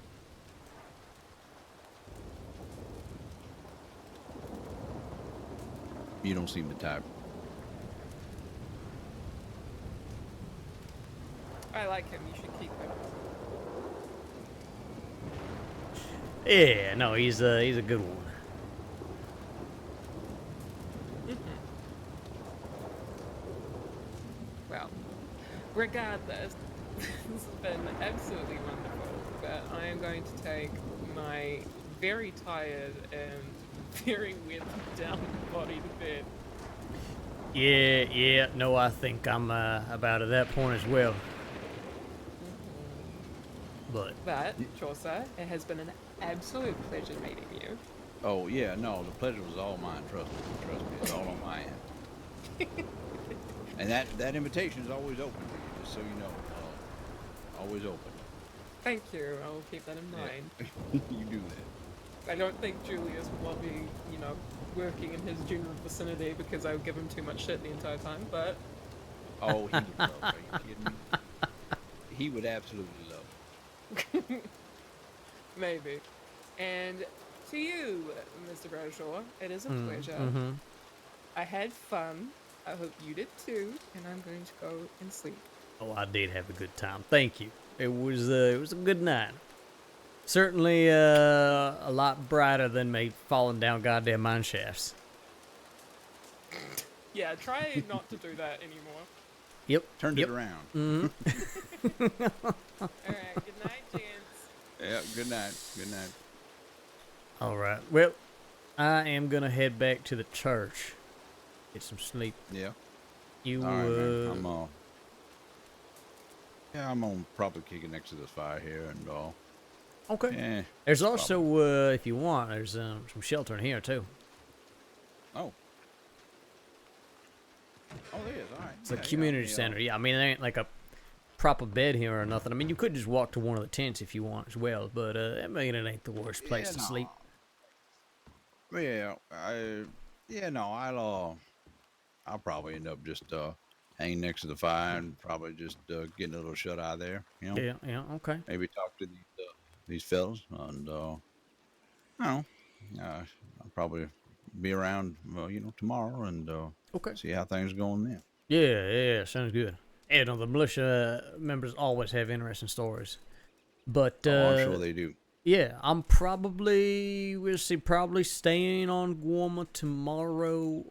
You don't seem the type. I like him. You should keep him. Yeah, no, he's a good one. Well, regardless, this has been absolutely wonderful. But I am going to take my very tired and very weighed down body to bed. Yeah, no, I think I'm about at that point as well. But Chaucer, it has been an absolute pleasure meeting you. Oh yeah, no, the pleasure was all mine. Trust me, it's all on my end. And that invitation is always open to you, just so you know. Always open. Thank you. I'll keep that in mind. Yeah. You do that. I don't think Julius would want me, working in his general vicinity because I would give him too much shit the entire time, but... Oh, he would love it. Are you kidding me? He would absolutely love it. Maybe. And to you, Mr. Bradshaw, it is a pleasure. Mm-hmm. I had fun. I hope you did too, and I'm going to go and sleep. Oh, I did have a good time. Thank you. It was a good night. Certainly a lot brighter than me falling down goddamn mine shafts. Yeah, try not to do that anymore. Yep. Turned it around. Mm-hmm. All right. Good night, gents. Yeah. Good night. Good night. All right. Well, I am gonna head back to the church, get some sleep. Yeah. You All right, man. I'm gonna probably kick it next to this fire here and all. okay? Yeah. There's also, if you want, there's some shelter in here too. Oh. Oh, there is. All right. It's a community center. Yeah, I mean, there ain't like a proper bed here or nothing. I mean, you could just walk to one of the tents if you want as well, but I mean, it ain't the worst place to sleep. Yeah, I'll probably end up just hanging next to the fire and probably just getting a little shut eye there. You know. Yeah, okay. Maybe talk to these fellas and I don't know. I'll probably be around, tomorrow and Okay. see how things are going then. Yeah, sounds good. Yeah, no, the militia members always have interesting stories. But I'm sure they do. Yeah, I'm probably probably staying on Guama tomorrow.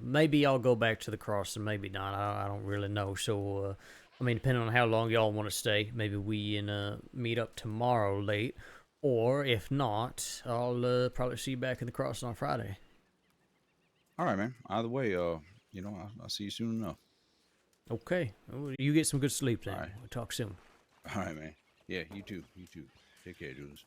Maybe I'll go back to the crossing, maybe not. I don't really know. So, I mean, depending on how long y'all want to stay, maybe we meet up tomorrow late, or if not, I'll probably see you back in the crossing on Friday. All right, man. Either way, you know, I'll see you soon enough. Okay, well, you get some good sleep then. All right. We'll talk soon. All right, man. Yeah, you too. You too. Take care, Julius.